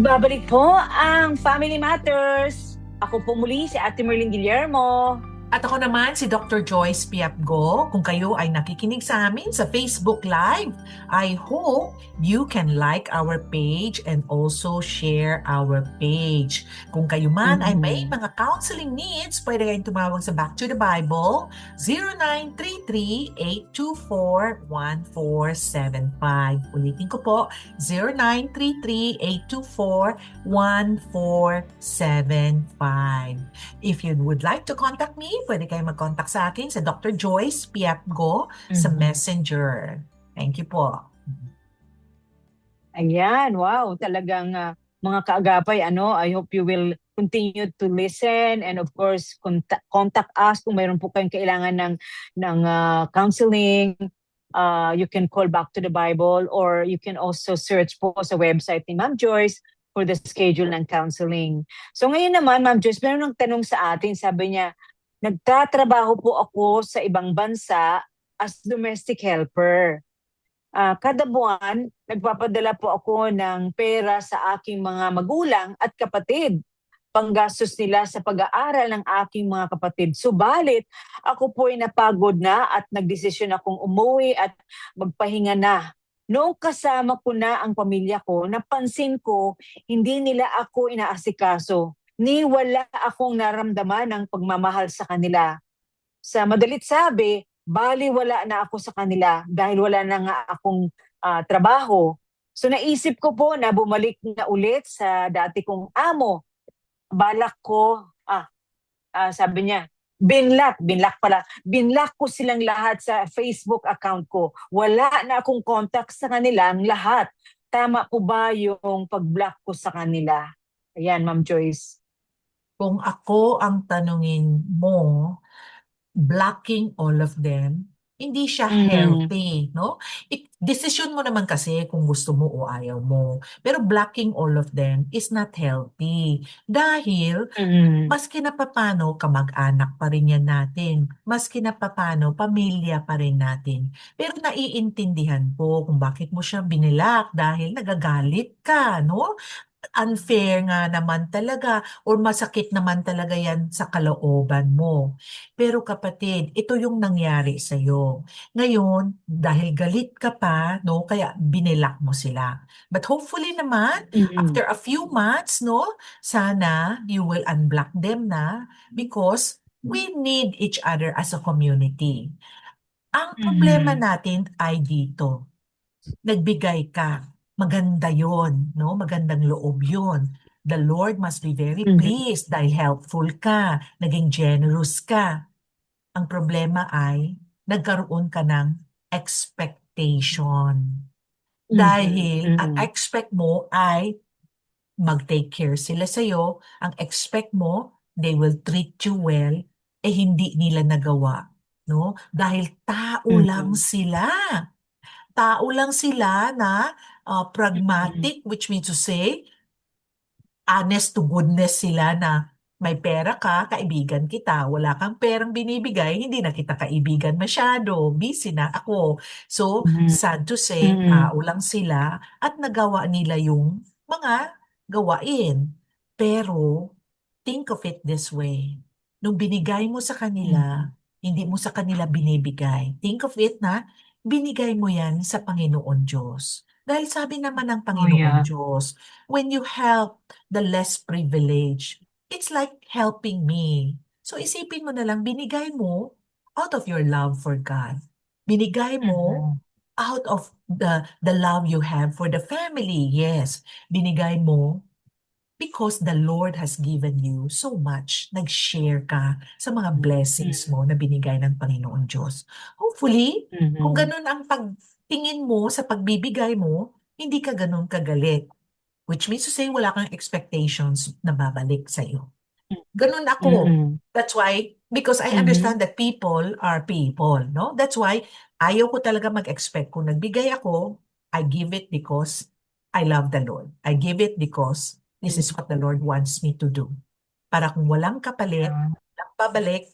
Babalik po ang Family Matters. Ako po muli si Ate Merlin Guillermo. At ako naman si Dr. Joyce Piapgo. Kung kayo ay nakikinig sa amin sa Facebook Live, I hope you can like our page and also share our page. Kung kayo man ay may mga counseling needs, pwede kayong tumawag sa Back to the Bible 0933-824-1475. Ulitin ko po, 0933-824-1475. If you would like to contact me, pwede kayo mag-contact sa akin sa Dr. Joyce Piapgo sa Messenger. Thank you po. Ayan, wow, talagang mga kaagapay, I hope you will continue to listen and of course contact us kung mayroon po kayong kailangan ng counseling. You can call Back to the Bible or you can also search po sa website ni Ma'am Joyce for the schedule ng counseling. So ngayon naman, Ma'am Joyce, meron ng tanong sa atin. Sabi niya, nagtatrabaho po ako sa ibang bansa as domestic helper. Kada buwan, nagpapadala po ako ng pera sa aking mga magulang at kapatid. Panggastos nila sa pag-aaral ng aking mga kapatid. Subalit, ako po ay napagod na at nagdesisyon akong umuwi at magpahinga na. Noong kasama ko na ang pamilya ko, napansin ko hindi nila ako inaasikaso. Ni wala akong naramdaman ng pagmamahal sa kanila. Sa madalit sabi, baliwala na ako sa kanila dahil wala na nga akong trabaho. So naisip ko po na bumalik na ulit sa dati kong amo. Balak ko, sabi niya, binlock ko silang lahat sa Facebook account ko. Wala na akong contact sa kanilang lahat. Tama po ba yung pag-block ko sa kanila? Ayan, Ma'am Joyce. Kung ako ang tanungin mo, blocking all of them, hindi siya healthy, no? Decision mo naman kasi kung gusto mo o ayaw mo. Pero blocking all of them is not healthy. Dahil, maski na papano, kamag-anak pa rin yan natin. Maski na papano, pamilya pa rin natin. Pero naiintindihan ko kung bakit mo siya binilak dahil nagagalit ka, no? Unfair nga naman talaga or masakit naman talaga yan sa kalooban mo. Pero kapatid, ito yung nangyari sa'yo. Ngayon, dahil galit ka pa, no, kaya binilak mo sila. But hopefully naman, after a few months, no, sana you will unblock them na because we need each other as a community. Ang problema natin ay dito. Nagbigay ka. Maganda yon, no? Magandang loob yon. The Lord must be very pleased dahil helpful ka, naging generous ka. Ang problema ay nagkaroon ka ng expectation. Dahil ang expect mo ay mag-take care sila sa'yo. Ang expect mo, they will treat you well, hindi nila nagawa. No? Dahil tao lang sila. Tao lang sila na pragmatic, which means to say, honest to goodness sila na may pera ka, kaibigan kita. Wala kang perang binibigay, hindi na kita kaibigan masyado. Busy na ako. So, sad to say, tao lang sila at nagawa nila yung mga gawain. Pero, think of it this way. Nung binigay mo sa kanila, hindi mo sa kanila binibigay. Think of it na binigay mo yan sa Panginoon Diyos. Dahil sabi naman ng Panginoon Diyos, when you help the less privileged, it's like helping me. So isipin mo na lang, binigay mo out of your love for God. Binigay mo out of the love you have for the family. Yes, binigay mo because the Lord has given you so much. Nag-share ka sa mga blessings mo na binigay ng Panginoon Diyos. Hopefully, kung ganun ang pagtingin mo sa pagbibigay mo, hindi ka ganun kagalit. Which means to say, wala kang expectations na babalik sa'yo. Ganun ako. Mm-mm. That's why, because I Mhm. understand that people are people, no? That's why, ayaw ko talaga mag-expect. Kung nagbigay ako, I give it because I love the Lord. I give it because this is what the Lord wants me to do. Para kung walang kapalit, Ah, walang pabalik,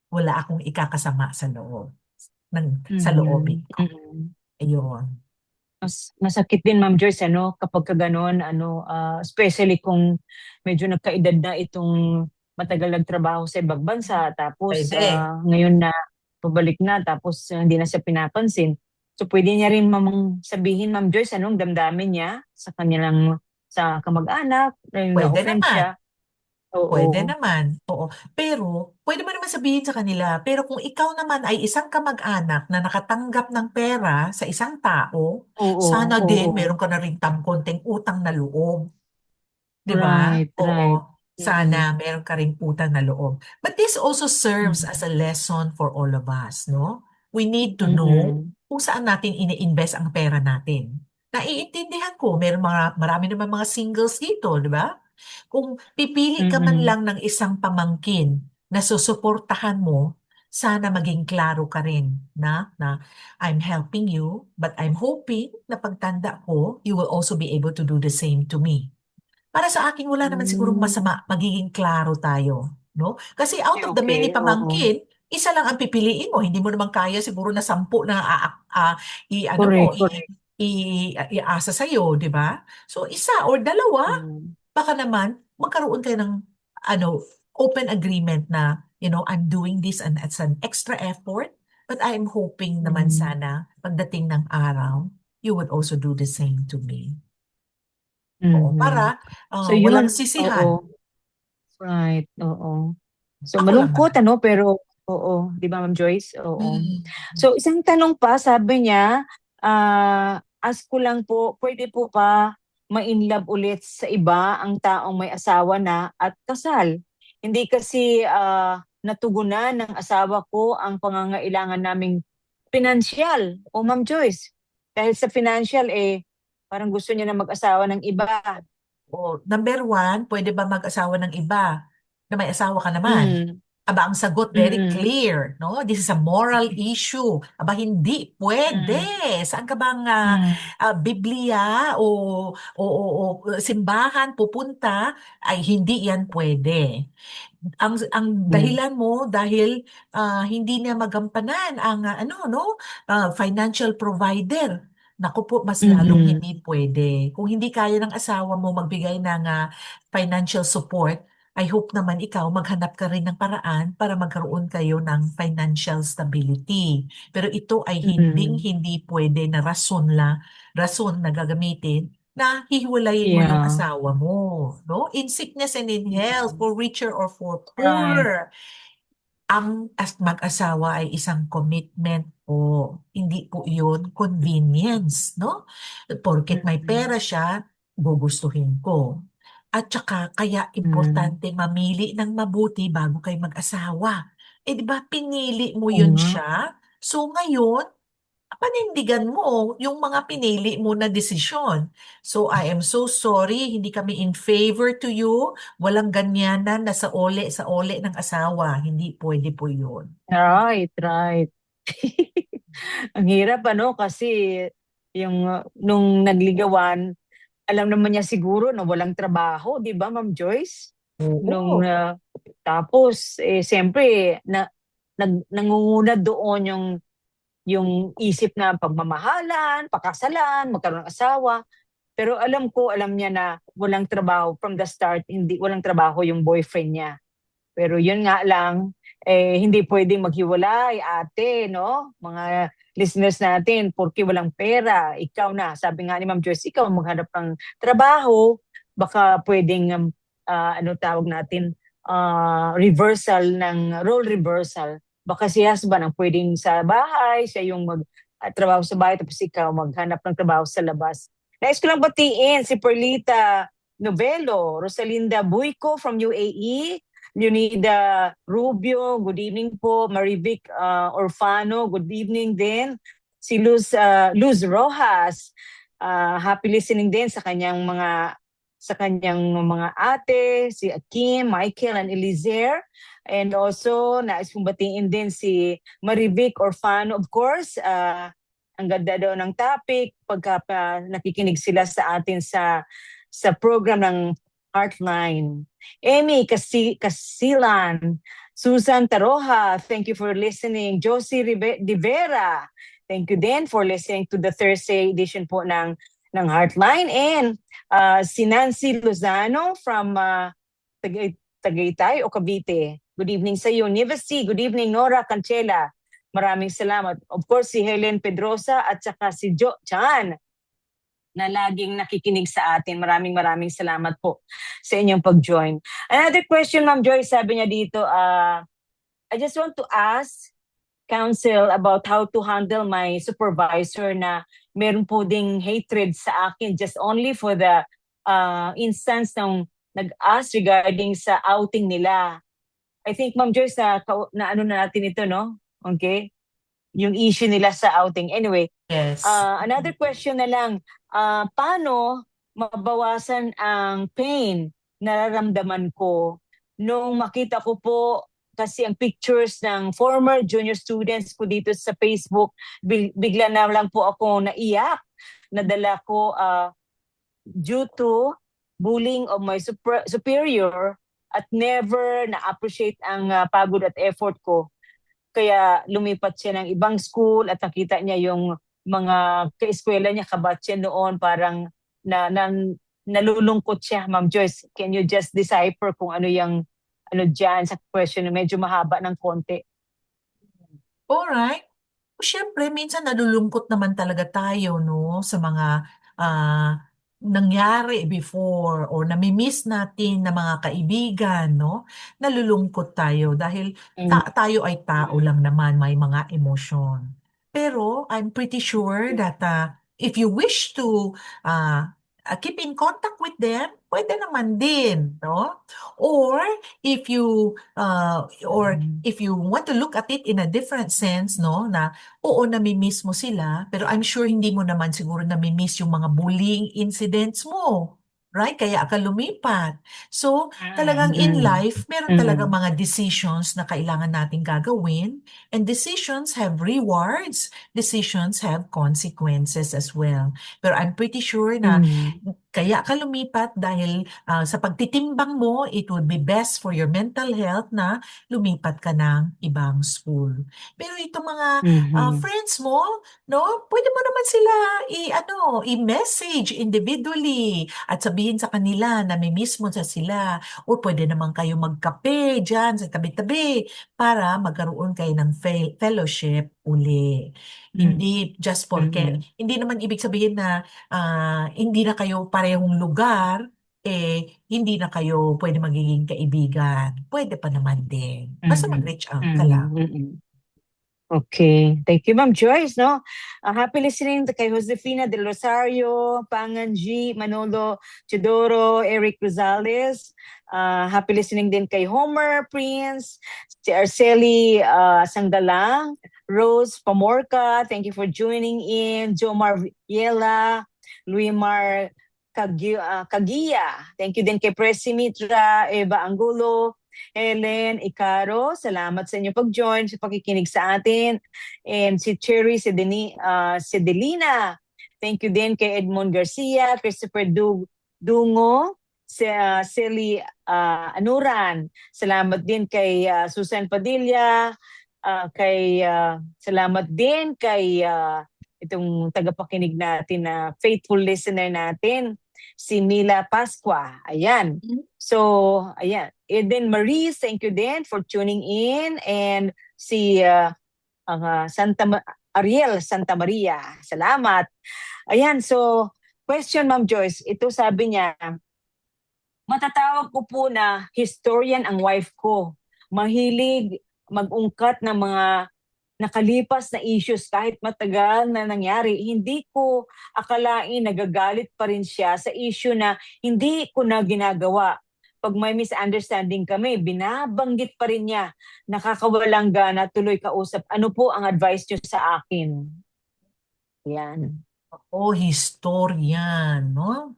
wala akong ikakasama sa loob. Sa loobin mhm. ko. Ayun. Masakit din, Ma'am Joyce, kapag ka gano'n, especially kung medyo nagkaedad na itong matagal nagtrabaho sa ibang bansa, tapos Pwede. ngayon na pabalik na, tapos hindi na siya pinapansin. So pwede niya rin sabihin, Ma'am Joyce, anong damdamin niya sa kamag-anak, Pwede na-offend naman. siya. Pwede Oo. naman, oo. Pero, pwede mo naman sabihin sa kanila, pero kung ikaw naman ay isang kamag-anak na nakatanggap ng pera sa isang tao, Oo, sana din oo. meron ka na rin konting utang na loob. 'Di ba? Right, right. Oo. Mm. Sana meron ka ring utang na loob. But this also serves Mm. as a lesson for all of us, no? We need to know Mm. kung saan natin ini-invest ang pera natin. Naiintindihan ko, marami naman mga singles dito, 'di ba? Kung pipili ka man Mm. lang ng isang pamangkin na susuportahan mo, sana maging klaro ka rin na I'm helping you, but I'm hoping na pagtanda ko, you will also be able to do the same to me. Para sa akin, wala naman sigurong Mm. masama, magiging klaro tayo, no? Kasi out of the many Okay, oo. pamangkin, isa lang ang pipiliin mo. Hindi mo naman kaya siguro na 10 na ano mo, Correct, correct. iasa sa'yo, di ba? So, isa or dalawa, Mm. baka naman magkaroon kayo ng ano, open agreement na, I'm doing this and it's an extra effort, but I'm hoping naman Mm. sana pagdating ng araw, you would also do the same to me. Oo, Mhm. para So walang yun, sisihan. oo. Right, oo. So Ako lang malungkot, naman. pero oo, 'di ba, Ma'am Joyce? Oo. Mm. So isang tanong pa, sabi niya, ask ko lang po, pwede po ba ma-inlove ulit sa iba ang taong may asawa na at kasal? Hindi kasi natugunan ng asawa ko ang pangangailangan naming pinansyal. O Ma'am Joyce, dahil sa financial, parang gusto niya na mag-asawa ng iba. O, number one, pwede ba mag-asawa ng iba na may asawa ka naman? Mm. Aba, ang sagot very Mm. clear, no? This is a moral issue. Aba, hindi pwede. Mm. Saan ka bang Mm. Biblia o simbahan pupunta ay hindi yan pwede. Ang Mm. dahilan mo dahil hindi niya magampanan ang financial provider. Naku po, mas lalong Mhm. hindi pwede. Kung hindi kaya ng asawa mo magbigay ng financial support, I hope naman ikaw maghanap ka rin ng paraan para magkaroon kayo ng financial stability. Pero ito ay Mm. hindi pwede na rason na gagamitin na hihiwalayin mo yung Yeah. asawa mo, no? In sickness and in health, Mm. for richer or for Right. poorer. Ang mag-asawa ay isang commitment po. Hindi po yun convenience, no? Porket may Mm. pera siya, gugustuhin ko. At saka, kaya Mm. importante mamili ng mabuti bago kayo mag-asawa. Eh, di ba, pinili mo Oo yun nga. siya? So, ngayon, panindigan mo yung mga pinili mo na desisyon. So, I am so sorry, hindi kami in favor to you. Walang ganyanan na sa ole ng asawa. Hindi pwede po yun. Right, right. Ang hirap, kasi yung nung nagligawan, alam naman niya siguro na walang trabaho, 'di ba, Ma'am Joyce? Nung Oo. tapos siyempre nangunguna doon yung isip na pagmamahalan, pakasalan, magkaroon ng asawa. Pero alam niya na walang trabaho from the start, hindi walang trabaho yung boyfriend niya. Pero yun nga lang, hindi pwedeng maghiwalay, ate, no? Mga listeners natin, porque walang pera, ikaw na, sabi nga ni Ma'am Joyce, ikaw maghanap ng trabaho, baka pwedeng, ano tawag natin, reversal role reversal. Baka si husband ang pwedeng sa bahay, siya yung trabaho sa bahay, tapos ikaw maghanap ng trabaho sa labas. Nais ko lang batiin si Perlita Novelo, Rosalinda Buico from UAE, Leonida Rubio, good evening po. Marivic Orfano, good evening din. Si Luz Rojas, happy listening din sa kanyang mga sa kanyang mga ate, si Kim, Michael, and Elizer. And also, nais kong batiin din si Marivic Orfano, of course. Ang ganda daw ng topic pagka nakikinig sila sa atin sa program ng Heartline. Amy Casilan, Susan Taroja, thank you for listening. Josie De Vera, thank you din for listening to the Thursday edition po ng Heartline. And si Nancy Lozano from Tagaytay o Cavite. Good evening sa iyo. Nivasi, good evening. Nora Cancela, maraming salamat. Of course, si Helen Pedrosa at saka si Jo Chan na laging nakikinig sa atin. Maraming salamat po sa inyong pag-join. Another question, Ma'am Joy, sabi niya dito, I just want to ask counsel about how to handle my supervisor na meron po ding hatred sa akin just only for the instance ng nag-ask regarding sa outing nila. I think, Ma'am Joy, na ano na natin ito, no? Okay? Yung issue nila sa outing. Anyway, Yes. another question na lang, paano mabawasan ang pain nararamdaman ko nung makita ko po kasi ang pictures ng former junior students ko dito sa Facebook, bigla na lang po ako naiyak. Nadala ko due to bullying of my superior at never na-appreciate ang pagod at effort ko. Kaya lumipat siya ng ibang school at nakita niya yung mga kaeskwela niya, kabatche noon, parang nalulungkot siya. Ma'am Joyce, can you just decipher kung ano dyan sa question? Medyo mahaba ng konti. Alright. Siyempre, minsan nalulungkot naman talaga tayo, no, sa mga nangyari before or namimiss natin na mga kaibigan, no? Nalulungkot tayo dahil tayo ay tao lang naman, may mga emosyon. Pero I'm pretty sure that if you wish to keep in contact with them, pwede naman din, no? Or if you want to look at it in a different sense, no, na oo, namimiss mo sila, pero I'm sure hindi mo naman siguro namimiss yung mga bullying incidents mo. Right? Kaya ka lumipat. So, talagang in life, meron talagang mga decisions na kailangan nating gagawin. And decisions have rewards. Decisions have consequences as well. Pero I'm pretty sure na kaya ka lumipat dahil sa pagtitimbang mo, it would be best for your mental health na lumipat ka ng ibang school. Pero itong mga friends mo, no, pwede mo naman sila i-message individually at sabihin sa kanila na namimiss mo sila, o pwede naman kayo magkape dyan sa tabi-tabi para magkaroon kayo ng fellowship uli. Hindi just hindi naman ibig sabihin na hindi na kayo parehong lugar, hindi na kayo pwede magiging kaibigan. Pwede pa naman din. Basta mag-reach out ka lang. Okay. Thank you, Ma'am Joyce. No? Happy listening kay Josefina Del Rosario, Pangan G, Manolo Chidoro, Eric Rosales. Happy listening din kay Homer Prince, si Arceli Sanggalang, Rose Pamorca, thank you for joining in. Jomar Viela, Luimar Kagia, thank you din kay Presi Mitra, Eva Angulo, Helen Icaro, salamat sa inyo pag-join, sa pakikinig sa atin. And si Cherry Sedelina, thank you din kay Edmond Garcia, Christopher Dungo, Sally Anuran. Salamat din kay Susan Padilla, salamat din kay itong tagapakinig natin na faithful listener natin, si Mila Pasqua. Ayan. So, ayan. Eden Marie, thank you din for tuning in. And si Ariel Santa Maria, salamat. Ayan, so, question, Ma'am Joyce. Ito sabi niya, matatawag ko po na historian ang wife ko. Mahilig mag-ungkat ng mga nakalipas na issues kahit matagal na nangyari. Hindi ko akalain nagagalit pa rin siya sa issue na hindi ko na ginagawa. Pag may misunderstanding kami, binabanggit pa rin niya. Nakakawalang gana, tuloy kausap. Ano po ang advice niyo sa akin? Yan. Historian, no?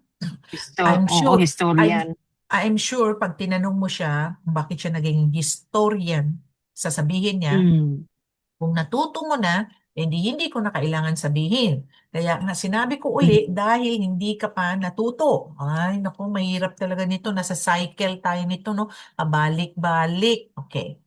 I'm Oo, sure, I'm, historian. I'm sure pag tinanong mo siya kung bakit siya naging historian, sasabihin niya, Mm. kung natuto mo na, hindi ko na kailangan sabihin. Kaya nga sinabi ko uli, Mm. dahil hindi ka pa natuto. Ay, naku, mahirap talaga nito. Nasa cycle tayo nito, no? Pabalik-balik. Okay.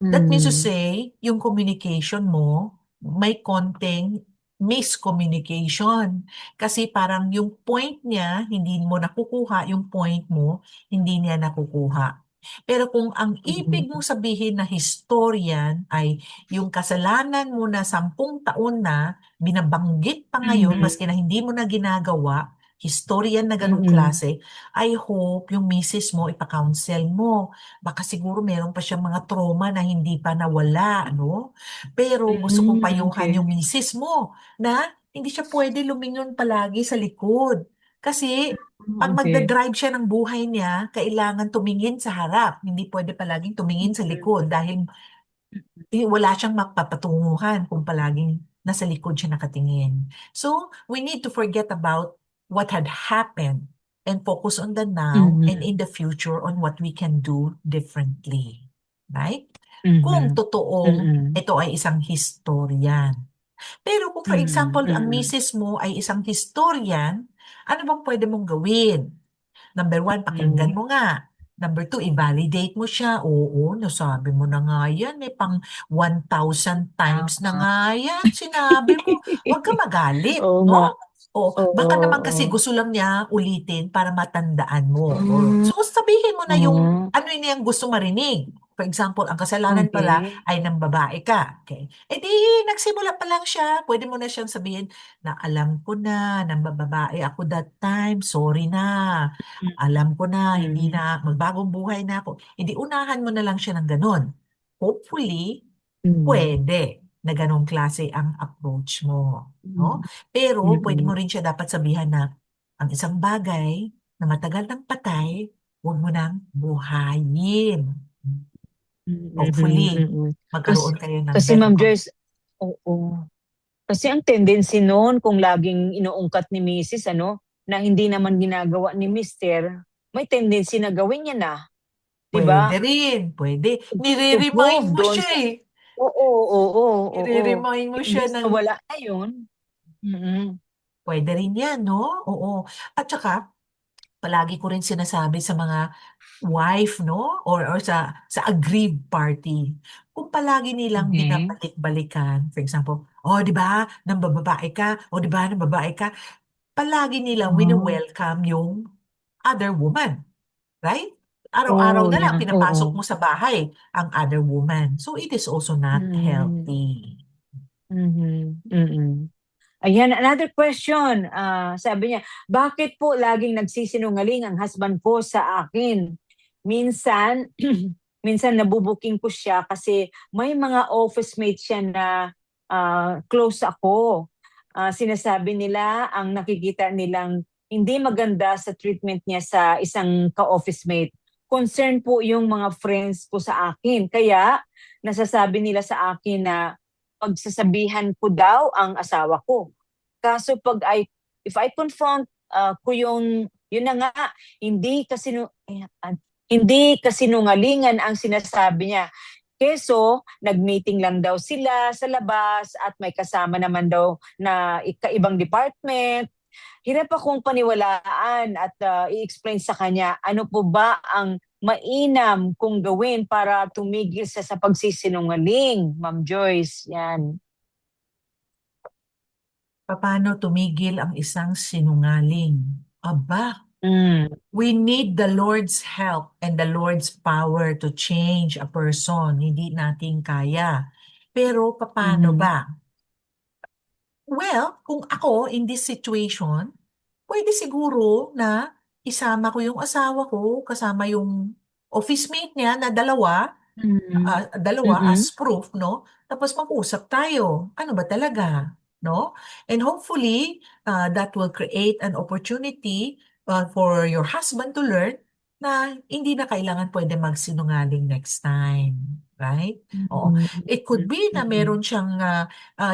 That means to Mm. say, yung communication mo, may konting miscommunication. Kasi parang yung point niya, hindi mo nakukuha, yung point mo, hindi niya nakukuha. Pero kung ang ibig mong sabihin na historian ay yung kasalanan mo na 10 taon na, binabanggit pa ngayon, Mm. maski na hindi mo na ginagawa, historian na ganong Mm. klase, I hope yung misis mo ipakounsel mo. Baka siguro meron pa siyang mga trauma na hindi pa nawala, no? Pero gusto kong Mm. payuhan Okay. yung misis mo na hindi siya pwede lumingon palagi sa likod. Kasi pag Okay. magdadrive siya ng buhay niya, kailangan tumingin sa harap. Hindi pwede palaging tumingin sa likod dahil wala siyang mapapatunguhan kung palaging nasa likod siya nakatingin. So, we need to forget about what had happened and focus on the now and Mm. in the future on what we can do differently. Right? Kung Mm. totoong Mm. ito ay isang historian. Pero kung for Mm. example, ang Mm. misis mo ay isang historian, ano bang pwede mong gawin? Number one, pakinggan Mm. mo nga. Number two, i-validate mo siya. Oo, nasabi mo na nga yan. Pang 1,000 times na Tama. nga yan. Sinabi mo. Huwag ka magalit, Oo nga. no? O, Oo. baka naman Oo. kasi gusto lang niya ulitin para matandaan mo. Or, Mm. so, sabihin mo na yung Mm. ano yun yung gusto marinig. For example, ang kasalanan pala Okay. ay ng babae ka. Okay? E di, nagsimula pa lang siya. Pwede mo na siyang sabihin na alam ko na, ng babae ako that time. Sorry na. Alam ko na, hindi Mm. na, magbagong buhay na ako. Hindi, unahan mo na lang siya ng ganun. Hopefully, Mm. pwede na ganong klase ang approach mo. No? Mm. Pero, pwede mo Mm. rin siya dapat sabihan na ang isang bagay na matagal ng patay, huwag mo nang buhayin. Mm. Hopefully, Mm. Kasi, magkaroon kayo ng kasi better Ma'am Joyce, oo. Kasi ang tendency noon kung laging inuungkat ni Mrs. Na hindi naman ginagawa ni Mister, may tendency na gawin niya na, 'di pwede ba? rin, pwede. To Nire-remind prove mo doon siya sa eh. oo, oo, oo. Nire-remind mo siya Imbes ng na wala na yun. Mm. pwede rin yan, no? Oo. At saka, palagi ko rin sinasabi sa mga wife, no? Or sa aggrieved party. Kung palagi nilang Okay. binabalik-balikan, for example, oh, di ba, nang babae ka, oh, di ba, nang babae ka, palagi nilang Oh. wini-welcome yung other woman, right? Araw-araw Oh, na lang yeah. pinapasok Oo. mo sa bahay ang other woman. So it is also not Mm. healthy. Mhm. Mm. Ayan, another question. Sabi niya, bakit po laging nagsisinungaling ang husband ko sa akin? Minsan, minsan nabubuking ko siya kasi may mga office mates siya na close ako. Sinasabi nila ang nakikita nilang hindi maganda sa treatment niya sa isang ka-office mate. Concern po yung mga friends ko sa akin. Kaya nasasabi nila sa akin na pagsasabihan ko daw ang asawa ko. Kaso if I confront ko yun na nga, hindi kasi hindi kasinungalingan ang sinasabi niya. Keso, nag-meeting lang daw sila sa labas at may kasama naman daw na ikaibang department. Hirap akong paniwalaan at i-explain sa kanya ano po ba ang mainam kong gawin para tumigil sa pagsisinungaling, Ma'am Joyce. Yan. Paano tumigil ang isang sinungaling? Aba, Mm. we need the Lord's help and the Lord's power to change a person. Hindi natin kaya. Pero paano Mhm. ba? Well, kung ako in this situation, pwede siguro na isama ko yung asawa ko kasama yung office mate niya na dalawa, Mm. dalawa Mm. as proof, no? Tapos mag-usap tayo. Ano ba talaga? No? And hopefully, that will create an opportunity for your husband to learn na hindi na kailangan pwede magsinungaling next time. Right? Oo. It could be na meron siyang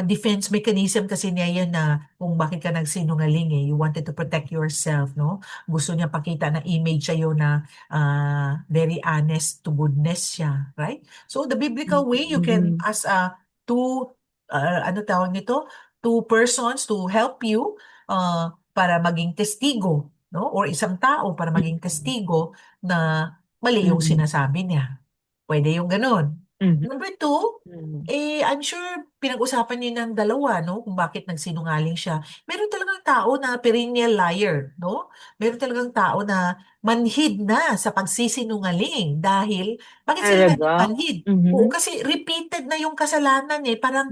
defense mechanism kasi niya yan na kung bakit ka nagsinungaling eh. You wanted to protect yourself, no? Gusto niya pakita na image sa'yo na very honest to goodness siya, right? So the biblical way, you can ask two, ano tawag nito? Two persons to help you para maging testigo, no? Or isang tao para maging testigo na mali yung sinasabi niya. Pwede yung ganun. Number two, I'm sure pinag-usapan niyo ng dalawa, no? Kung bakit nagsinungaling siya. Meron talagang tao na perennial liar, no? Meron talagang tao na manhid na sa pagsisinungaling dahil, bakit sila Talaga? manhid? Oo, kasi repeated na yung kasalanan eh. Parang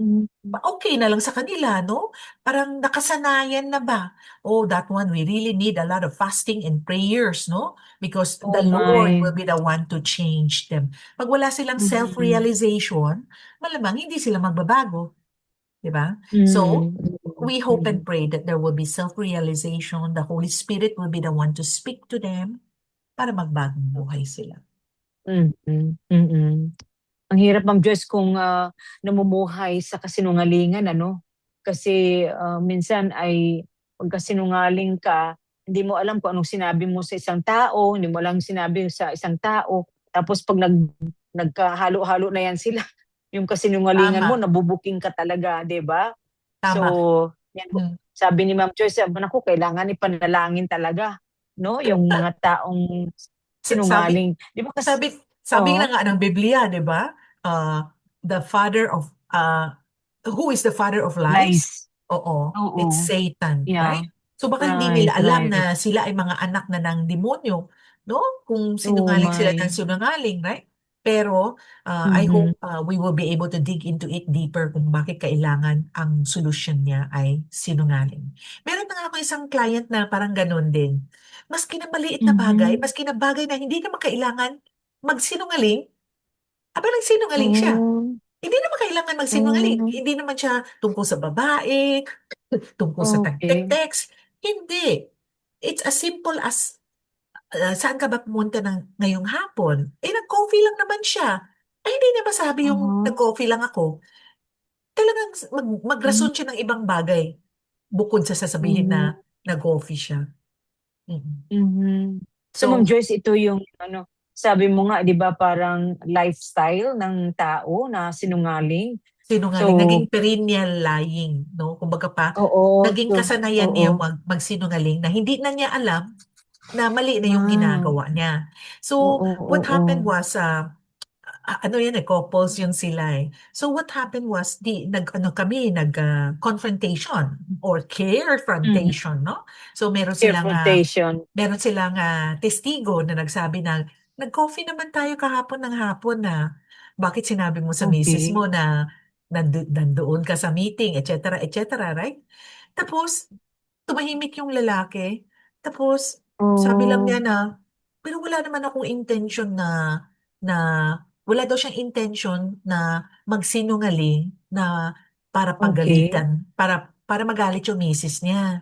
okay na lang sa kanila, no? Parang nakasanayan na ba? Oh, that one, we really need a lot of fasting and prayers, no? Because Oh the Lord my. will be the one to change them. Pag wala silang self-realization, malamang hindi sila magbabago, di ba? So, we hope and pray that there will be self-realization. The Holy Spirit will be the one to speak to them para magbagong buhay sila. Ang hirap, Ma'am Joyce, kung namumuhay sa kasinungalingan, ano? Kasi minsan ay pagkasinungaling ka, hindi mo alam kung anong sinabi mo sa isang tao, hindi mo alam sinabi sa isang tao. Tapos pag nagkahalo-halo na yan sila, yung kasinungalingan mo, Tama, nabubuking ka talaga, di ba? tama. So, yan, Mm. sabi ni Ma'am Joyce, naku, kailangan ipanalangin talaga, no? Yung mga taong Sabi, sinungaling. Di ba kasi, sabi, sabi oh, na nga ng Biblia, di ba? The father of, who is the father of lies? lies. Oo, it's Oo. Satan, Yeah. right? So baka hindi Right, nila alam right. na sila ay mga anak na ng demonyo, no? Kung Oh sinungaling sila ng my. sinungaling, right? Pero I Mhm. hope we will be able to dig into it deeper kung bakit kailangan ang solution niya ay sinungaling. Meron na nga ako isang client na parang ganun din. Maski na maliit na bagay, Mhm. maski na bagay na hindi naman kailangan magsinungaling, aba nagsinungaling siya. Oh. Hindi naman kailangan magsinungaling. Oh. Hindi naman siya tungkol sa babae, tungkol sa Okay. tag-text. Hindi. It's as simple as, saan ka ba pumunta ngayong hapon? Eh, nag-coffee lang naman siya. Ay, hindi niya masabi yung Uh-huh. nag-coffee lang ako. Talagang Mhm. magrason siya ng ibang bagay bukod sa sasabihin Mhm. na nag-coffee siya. Mhm. Mhm. So, Ma'am So, Joyce, ito yung ano, sabi mo nga, 'di ba, parang lifestyle ng tao na sinungaling. sinungaling, So, naging perennial lying, no? Kumbaga pa, oo, naging so, kasanayan oo. niya magsinungaling na hindi na niya alam na mali na yung Ah, ginagawa niya. So, oo, what happened oo. was, ano yan eh, couples yun sila eh. So, what happened was, ano kami, confrontation or Mhm. carefrontation, no? So, Confrontation. meron silang testigo na nagsabi na, nag-coffee naman tayo kahapon ng hapon na, bakit sinabi mo sa misis Okay. mo na nandoon ka sa meeting, etc., etc., right? Tapos, tumahimik yung lalaki. Tapos, sabi lang niya Oh, na, pero wala naman akong intention na, wala daw siyang intention na magsinungaling na para okay. pagalitan, para magalit yung misis niya.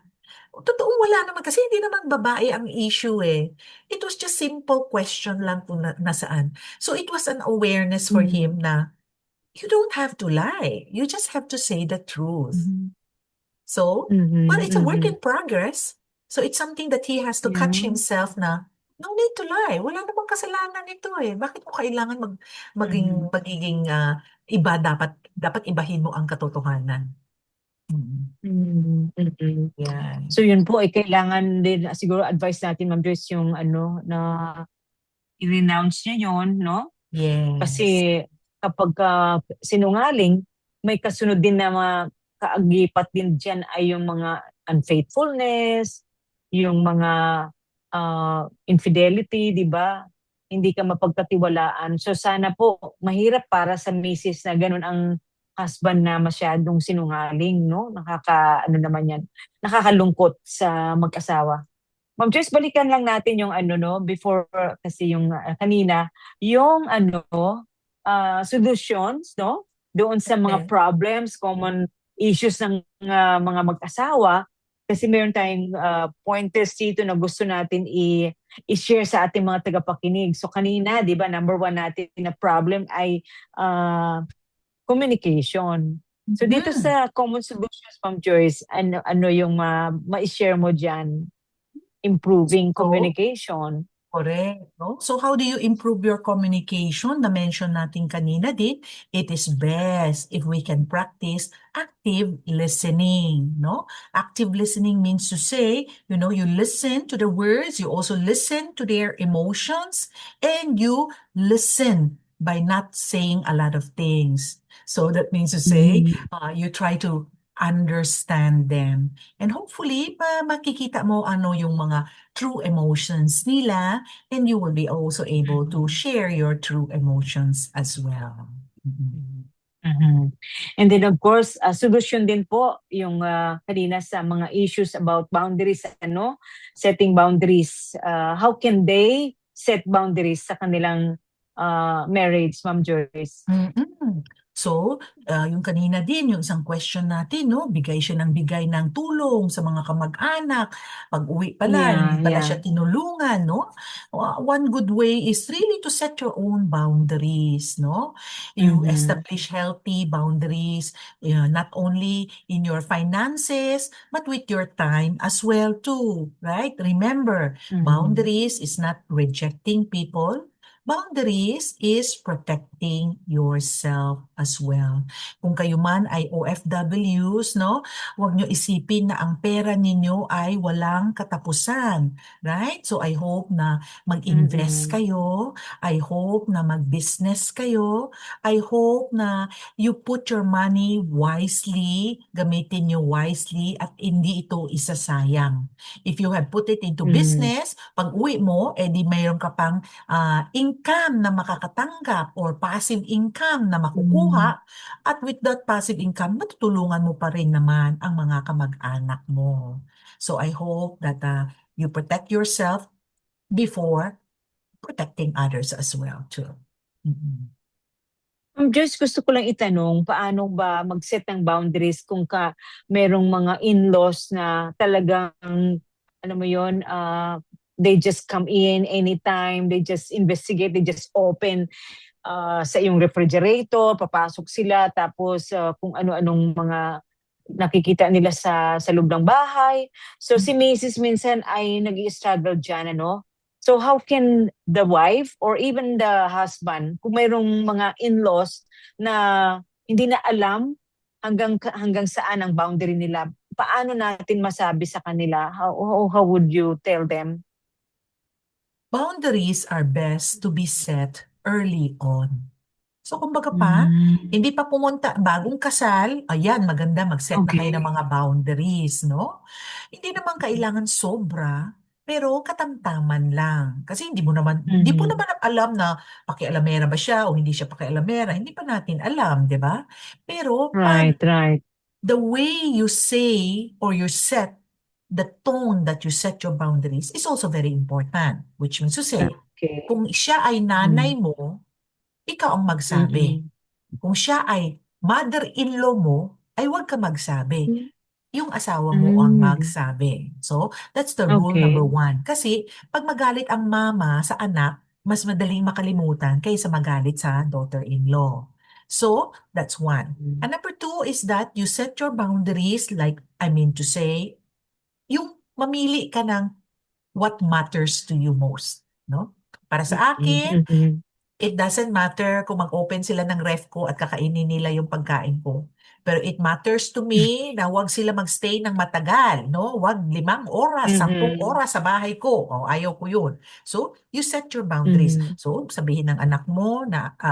Totoong wala naman kasi hindi naman babae ang issue eh. It was just simple question lang kung nasaan. So it was an awareness for Mhm. him na you don't have to lie. You just have to say the truth. Mhm. So, well, Mhm. it's a work Mhm. in progress. So it's something that he has to catch Yeah. himself na, no need to lie. Wala namang kasalanan ito eh. Bakit mo kailangan Mhm. magiging iba, dapat ibahin mo ang katotohanan. Mm. Mhm. Mhm. Yan. So yun po ay kailangan din siguro advice natin, Ma'am Joyce, yung ano na i-renounce niya yon, no? Yes. Kasi kapag sinungaling, may kasunod din na mga kaagipat din diyan ay yung mga unfaithfulness, yung mga infidelity, di ba? Hindi ka mapagkatiwalaan. So sana po mahirap para sa misis na ganun ang husband na masyadong sinungaling, no? Ano naman yan, nakakalungkot sa mag-asawa. Ma'am Joyce, balikan lang natin yung ano, no, before kasi yung kanina, yung ano, solutions, no, doon sa mga Okay. problems, common issues ng mga mag-asawa. Kasi meron tayong pointers dito na gusto natin i-share sa ating mga tagapakinig. So kanina, di ba, number one natin na problem ay communication. So dito Mhm. sa Common Solutions, Ma'am Joyce, ano yung ma-share mo dyan? Improving So, communication. correct, no? So how do you improve your communication? Na-mention natin kanina din, it is best if we can practice active listening, no? Active listening means to say, you listen to the words, you also listen to their emotions, and you listen by not saying a lot of things. So that means to say, Mhm. you try to understand them. And hopefully, makikita mo ano yung mga true emotions nila, and you will be also able to Mhm. share your true emotions as well. Mhm. Mhm. And then of course, solution din po yung kanina sa mga issues about boundaries, setting boundaries. How can they set boundaries sa kanilang marriage, Ma'am Joyce? Mm-mm. So, yung kanina din, yung isang question natin, no? Bigay siya ng bigay ng tulong sa mga kamag-anak. Pag-uwi pala, Yeah, hindi pala yeah. siya tinulungan, no? One good way is really to set your own boundaries, no? You Mhm. establish healthy boundaries, not only in your finances, but with your time as well, too, right? Remember, Mhm. boundaries is not rejecting people. Boundaries is protecting yourself as well. Kung kayo man ay OFWs, no, huwag nyo isipin na ang pera ninyo ay walang katapusan, right? So I hope na mag-invest Mhm. kayo, I hope na mag-business kayo, I hope na you put your money wisely, gamitin nyo wisely at hindi ito isasayang. If you have put it into Mhm. business, pag uwi mo, edi mayroon ka pang income na makakatanggap or passive income na Mhm. makukuha, at with that passive income, matutulungan mo pa rin naman ang mga kamag-anak mo. So I hope that you protect yourself before protecting others as well too. Mhm. Ma'am Joyce, gusto ko lang itanong, paano ba mag-set ng boundaries kung merong mga in-laws na talagang, ano mo yun, they just come in anytime, they just investigate, they just open sa iyong refrigerator, papasok sila, tapos kung ano-anong mga nakikita nila sa loob ng bahay. So si Mrs. minsan ay nag-i-struggle dyan, ano? So how can the wife or even the husband, kung mayroong mga in-laws na hindi na alam hanggang saan ang boundary nila, paano natin masabi sa kanila? How would you tell them? Boundaries are best to be set early on. So kumbaga pa, Mm. hindi pa pumunta, bagong kasal, ayan, maganda mag-set na kayo ng Okay. mga boundaries, no? Hindi naman kailangan sobra, pero katamtaman lang. Kasi hindi po Mhm. naman alam na pakialamera ba siya o hindi siya pakialamera. Hindi pa natin alam, di ba? Pero pag Right, right. the way you say or you set the tone that you set your boundaries is also very important. Which means to say, Okay. kung siya ay nanay Mhm. mo, ikaw ang magsabi. Mm. Kung siya ay mother-in-law mo, ay huwag ka magsabi. Yung asawa mo ang Mm. magsabi. So, that's the rule number Okay. one. Kasi, pag magalit ang mama sa anak, mas madaling makalimutan kaysa magalit sa daughter-in-law. So, that's one. Mm. And number two is that you set your boundaries, like, I mean to say, yung mamili ka ng what matters to you most. No? Para sa akin, Mhm. it doesn't matter kung mag-open sila ng ref ko at kakainin nila yung pagkain ko. Pero it matters to me na wag sila magstay ng matagal, no? Wag 5 oras, 10 oras sa bahay ko. O, ayaw ko yun. So, you set your boundaries. Mhm. So, sabihin ng anak mo,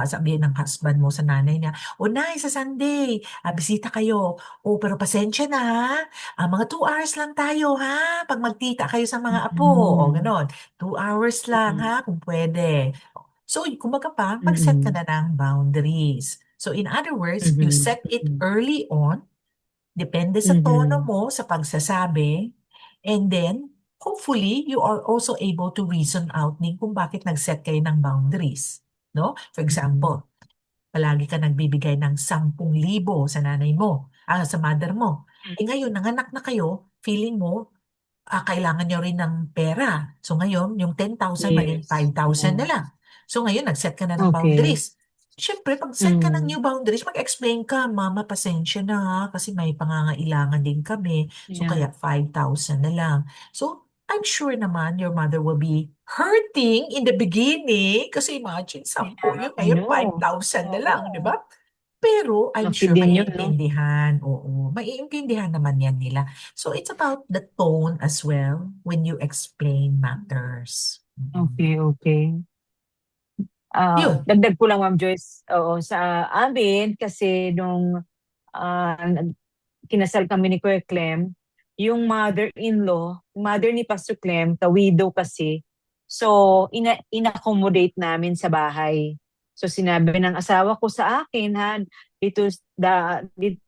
sabihin ng husband mo sa nanay niya, o nay, sa Sunday, bisita kayo. O, pero pasensya na ha. Mga 2 hours lang tayo ha. Pag magtita kayo sa mga apo. O, Mhm. ganon. 2 hours lang Mhm. ha, kung pwede. So, kumbaga pa, mag-set ka Mhm. na ng boundaries. So, in other words, you Mhm. set it early on, depende sa tono Mhm. mo sa pagsasabi, and then, hopefully, you are also able to reason out din kung bakit nag-set kayo ng boundaries. No? For Mhm. example, palagi ka nagbibigay ng 10,000 sa nanay mo, sa mother mo. Eh ngayon, nanganak na kayo, feeling mo, kailangan nyo rin ng pera. So ngayon, yung 10,000 maging Yes. 5,000 na Oo. lang. So ngayon, nag-set ka na ng Okay. boundaries. Siyempre, pag set ka ng Mm. new boundaries, mag-explain ka, Mama, pasensya na ha, kasi may pangangailangan din kami. So Yeah. kaya 5,000 na lang. So I'm sure naman your mother will be hurting in the beginning kasi imagine, 10 Yeah, yun, I ngayon know. 5,000 na lang, di Oo. ba? Pero I'm Laki sure din yun, no? maiintindihan. Oo, maiintindihan naman yan nila. So it's about the tone as well when you explain matters. Okay, okay. Yun. Dagdag ko lang, Ma'am Joyce, oo, sa amin, kasi nung kinasal kami ni Kuya Clem, yung mother ni Pastor Clem, widow kasi, so in-accommodate namin sa bahay. So sinabi ng asawa ko sa akin, ha, dito, dito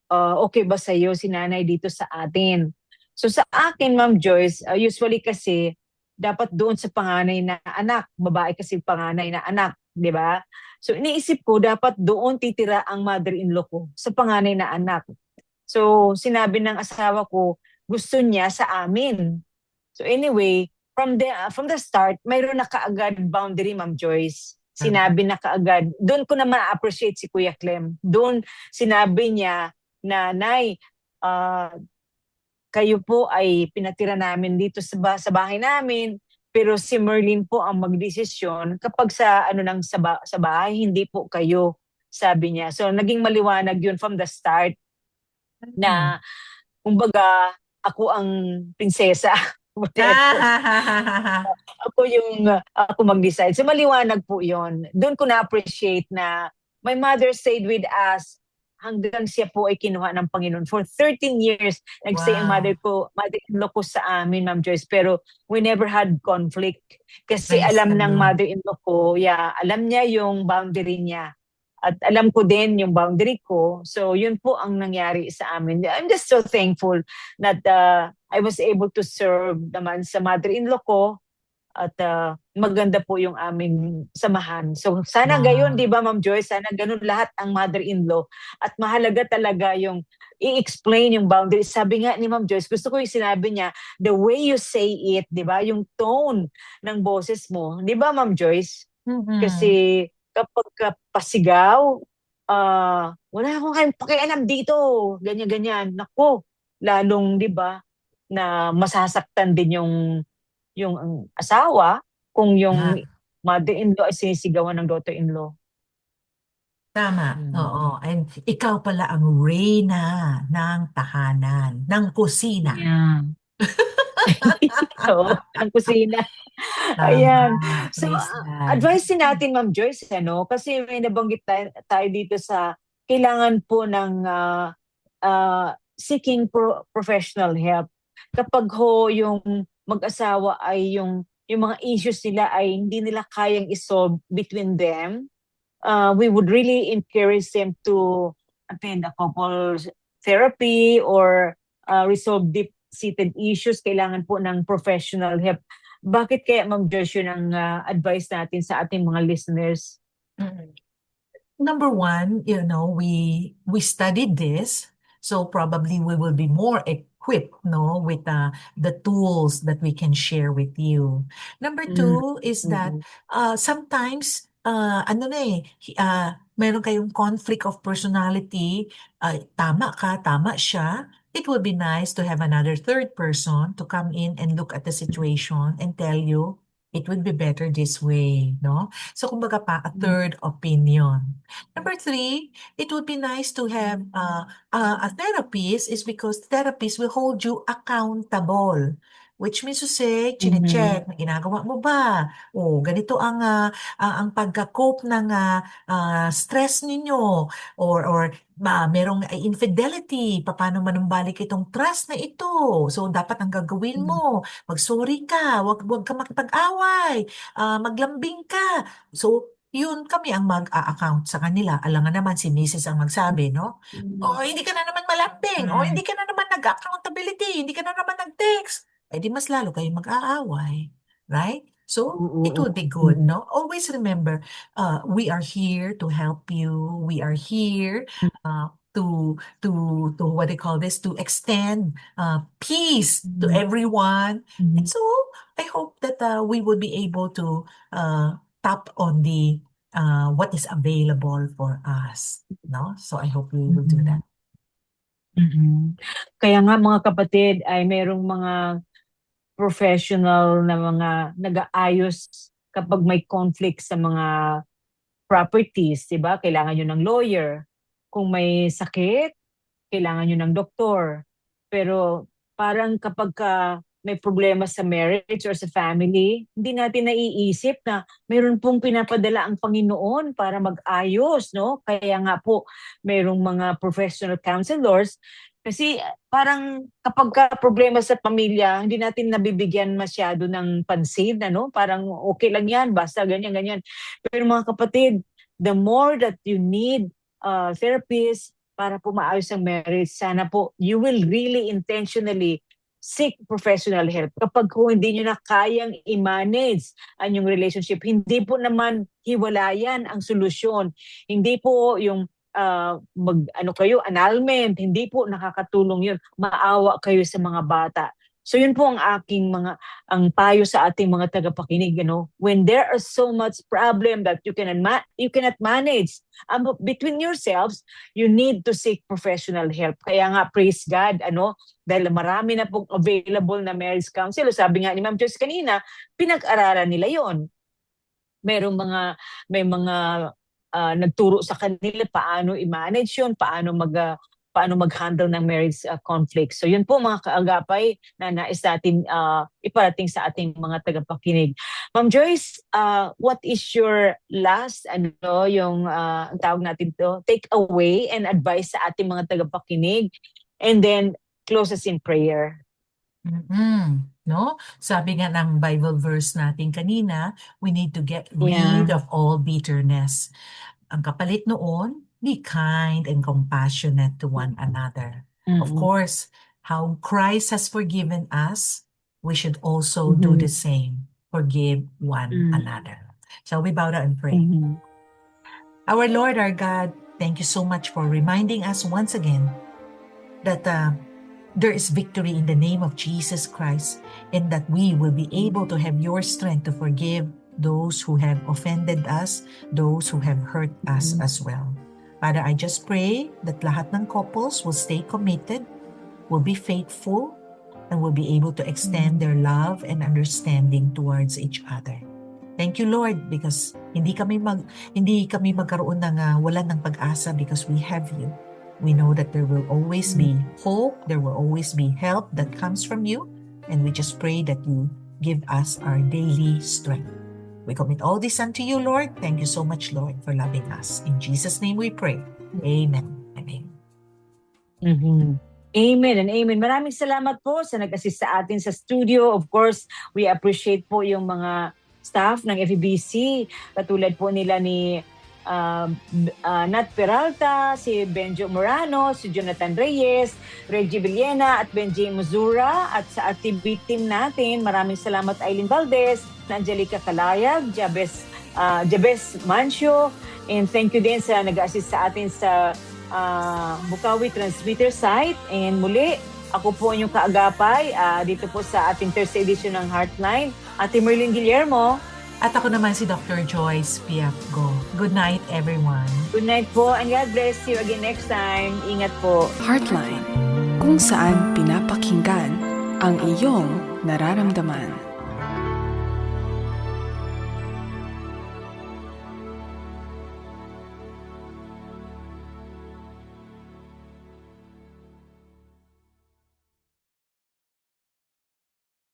okay ba sa'yo si nanay dito sa atin? So sa akin, Ma'am Joyce, usually kasi, dapat doon sa panganay na anak, babae kasi panganay na anak, di ba? So iniisip ko, dapat doon titira ang mother-in-law ko sa panganay na anak. So sinabi ng asawa ko, gusto niya sa amin. So anyway, from the start, mayroon na kaagad boundary, Ma'am Joyce. Sinabi na kaagad. Doon ko na ma-appreciate si Kuya Clem. Doon sinabi niya na, Nay, ah, kayo po ay pinatira namin dito sa bahay namin, pero si Merlin po ang magdesisyon kapag sa sa bahay, hindi po kayo, sabi niya. So naging maliwanag yun from the start Hmm. na kumbaga ako ang prinsesa. Whatever. Ako mag-decide. So maliwanag po yon. Doon ko na-appreciate na my mother stayed with us hanggang siya po ay kinuha ng Panginoon. For 13 years, nag-stay ang Wow. mother-in-law ko sa amin, Ma'am Joyce. Pero we never had conflict. Kasi Praise alam the ng Lord. mother-in-law ko, yeah, alam niya yung boundary niya. At alam ko din yung boundary ko. So yun po ang nangyari sa amin. I'm just so thankful that I was able to serve naman sa mother-in-law ko, at maganda po yung aming samahan. So sana gayon, Wow. di ba, Ma'am Joy? Sana ganun lahat ang mother-in-law. At mahalaga talaga yung i-explain yung boundaries. Sabi nga ni Ma'am Joyce, gusto ko yung sinabi niya, the way you say it, di ba? Yung tone ng boses mo. Di ba, Ma'am Joyce? Mhm. Kasi kapag pasigaw, wala akong kayong pakialam dito, ganyan-ganyan. Nako, lalong, di ba, na masasaktan din yung asawa kung yung Ah, mother-in-law ay sinisigawan ng daughter-in-law. tama. Mm. Oo. And ikaw pala ang reyna ng tahanan, ng kusina. Yeah. Oo, ang kusina. Ayan. Tama. So, Praise God. advice din natin, Ma'am Joyce, ano? Kasi may nabanggit tayo dito sa kailangan po ng seeking professional help. Kapag ho yung mag-asawa ay yung mga issues nila ay hindi nila kayang isolve between them, we would really encourage them to attend a couple therapy or resolve deep-seated issues. Kailangan po ng professional help. Bakit kaya, Ma'am Joyce, yun ang advice natin sa ating mga listeners? Mm. Number one, we studied this, so probably we will be more equipped, no, with the tools that we can share with you. Number Mm. two is that Mm. sometimes ano na meron kayong conflict of personality, tama ka, tama siya. It would be nice to have another third person to come in and look at the situation and tell you it would be better this way, no? So kumbaga pa, a third opinion. Number three, it would be nice to have a therapist is because therapist will hold you accountable. Which means to say, Mhm. chine-check, ginagawa mo ba? O, ganito ang pagka-cope ng stress ninyo. Or merong infidelity, paano manumbalik itong trust na ito. So, dapat ang gagawin mo, mag-sorry ka, wag ka makipag-away, maglambing ka. So, yun kami ang mag-a-account sa kanila. Alangan naman si Mrs. ang magsabi, no? O, hindi ka na naman malambing. O, hindi ka na naman nag-accountability. Hindi ka na naman nag-text. Eh, di mas lalo kayo mag-aaway. Right? So, it Oo. would be good, Mhm. no? Always remember, we are here to help you. We are here. what they call this, to extend peace to everyone. And so I hope that we would be able to tap on the what is available for us, no? So I hope we will do that. Mhm. Kaya nga mga kapatid ay merong mga professional na mga nag-aayos kapag may conflict sa mga properties, 'di ba? Kailangan nyo ng lawyer. Kung may sakit, kailangan nyo ng doktor. Pero parang kapag may problema sa marriage or sa family, hindi natin naiisip na mayroon pong pinapadala ang Panginoon para mag-ayos, no? Kaya nga po, mayroong mga professional counselors kasi parang kapag problema sa pamilya, hindi natin nabibigyan masyado ng pansin, ano? Parang okay lang yan, basta ganyan. Pero mga kapatid, the more that you need therapist para po maayos ang marriage, sana po you will really intentionally seek professional help. Kapag hindi nyo na kayang i-manage ang yung relationship, hindi po naman hiwalayan ang solusyon. Hindi po yung annulment, hindi po nakakatulong yun. Maawa kayo sa mga bata. So yun po ang aking ang payo sa ating mga tagapakinig, when there are so much problem that you cannot manage between yourselves, you need to seek professional help. Kaya nga praise God, dahil marami na pong available na marriage counselor. Sabi nga ni Ma'am Joyce kanina, pinag-aralan nila yon. May mga nagturo sa kanila paano i-manage yun, paano mag-handle ng marriage conflict. So yun po mga kaagapay na nais natin iparating sa ating mga tagapakinig. Ma'am Joyce, what is your last, ang tawag natin to, take away and advice sa ating mga tagapakinig? And then close us in prayer. No? Sabi nga ng Bible verse natin kanina, we need to get rid of all bitterness. Ang kapalit noon, be kind and compassionate to one another. Of course, how Christ has forgiven us, we should also do the same. Forgive one another. Shall we bow down and pray? Our Lord, our God, thank you so much for reminding us once again that there is victory in the name of Jesus Christ, and that we will be able to have your strength to forgive those who have offended us, those who have hurt us as well. Father, I just pray that lahat ng couples will stay committed, will be faithful, and will be able to extend their love and understanding towards each other. Thank you, Lord, because hindi kami magkaroon ng walan ng pag-asa because we have you. We know that there will always be hope, there will always be help that comes from you, and we just pray that you give us our daily strength. We commit all this unto you, Lord. Thank you so much, Lord, for loving us. In Jesus' name we pray. Amen and amen. Amen and amen. Maraming salamat po sa nag-assist sa atin sa studio. Of course, we appreciate po yung mga staff ng FEBC. Katulad po nila ni Nat Peralta, si Benjo Morano, si Jonathan Reyes, Reggie Villena at Benji Muzura. At sa RTB team natin, maraming salamat Aileen Valdez, Angelica Calayag, Jabez Mancio, and thank you din sa nag-assist sa atin sa Bukawi Transmitter site. And muli, ako po yung kaagapay dito po sa ating Thursday edition ng Heartline, Ate Merlin Guillermo. At ako naman si Dr. Joyce Piapgo. Good night, everyone. Good night po, and God bless you again next time. Ingat po. Heartline, kung saan pinapakinggan ang iyong nararamdaman.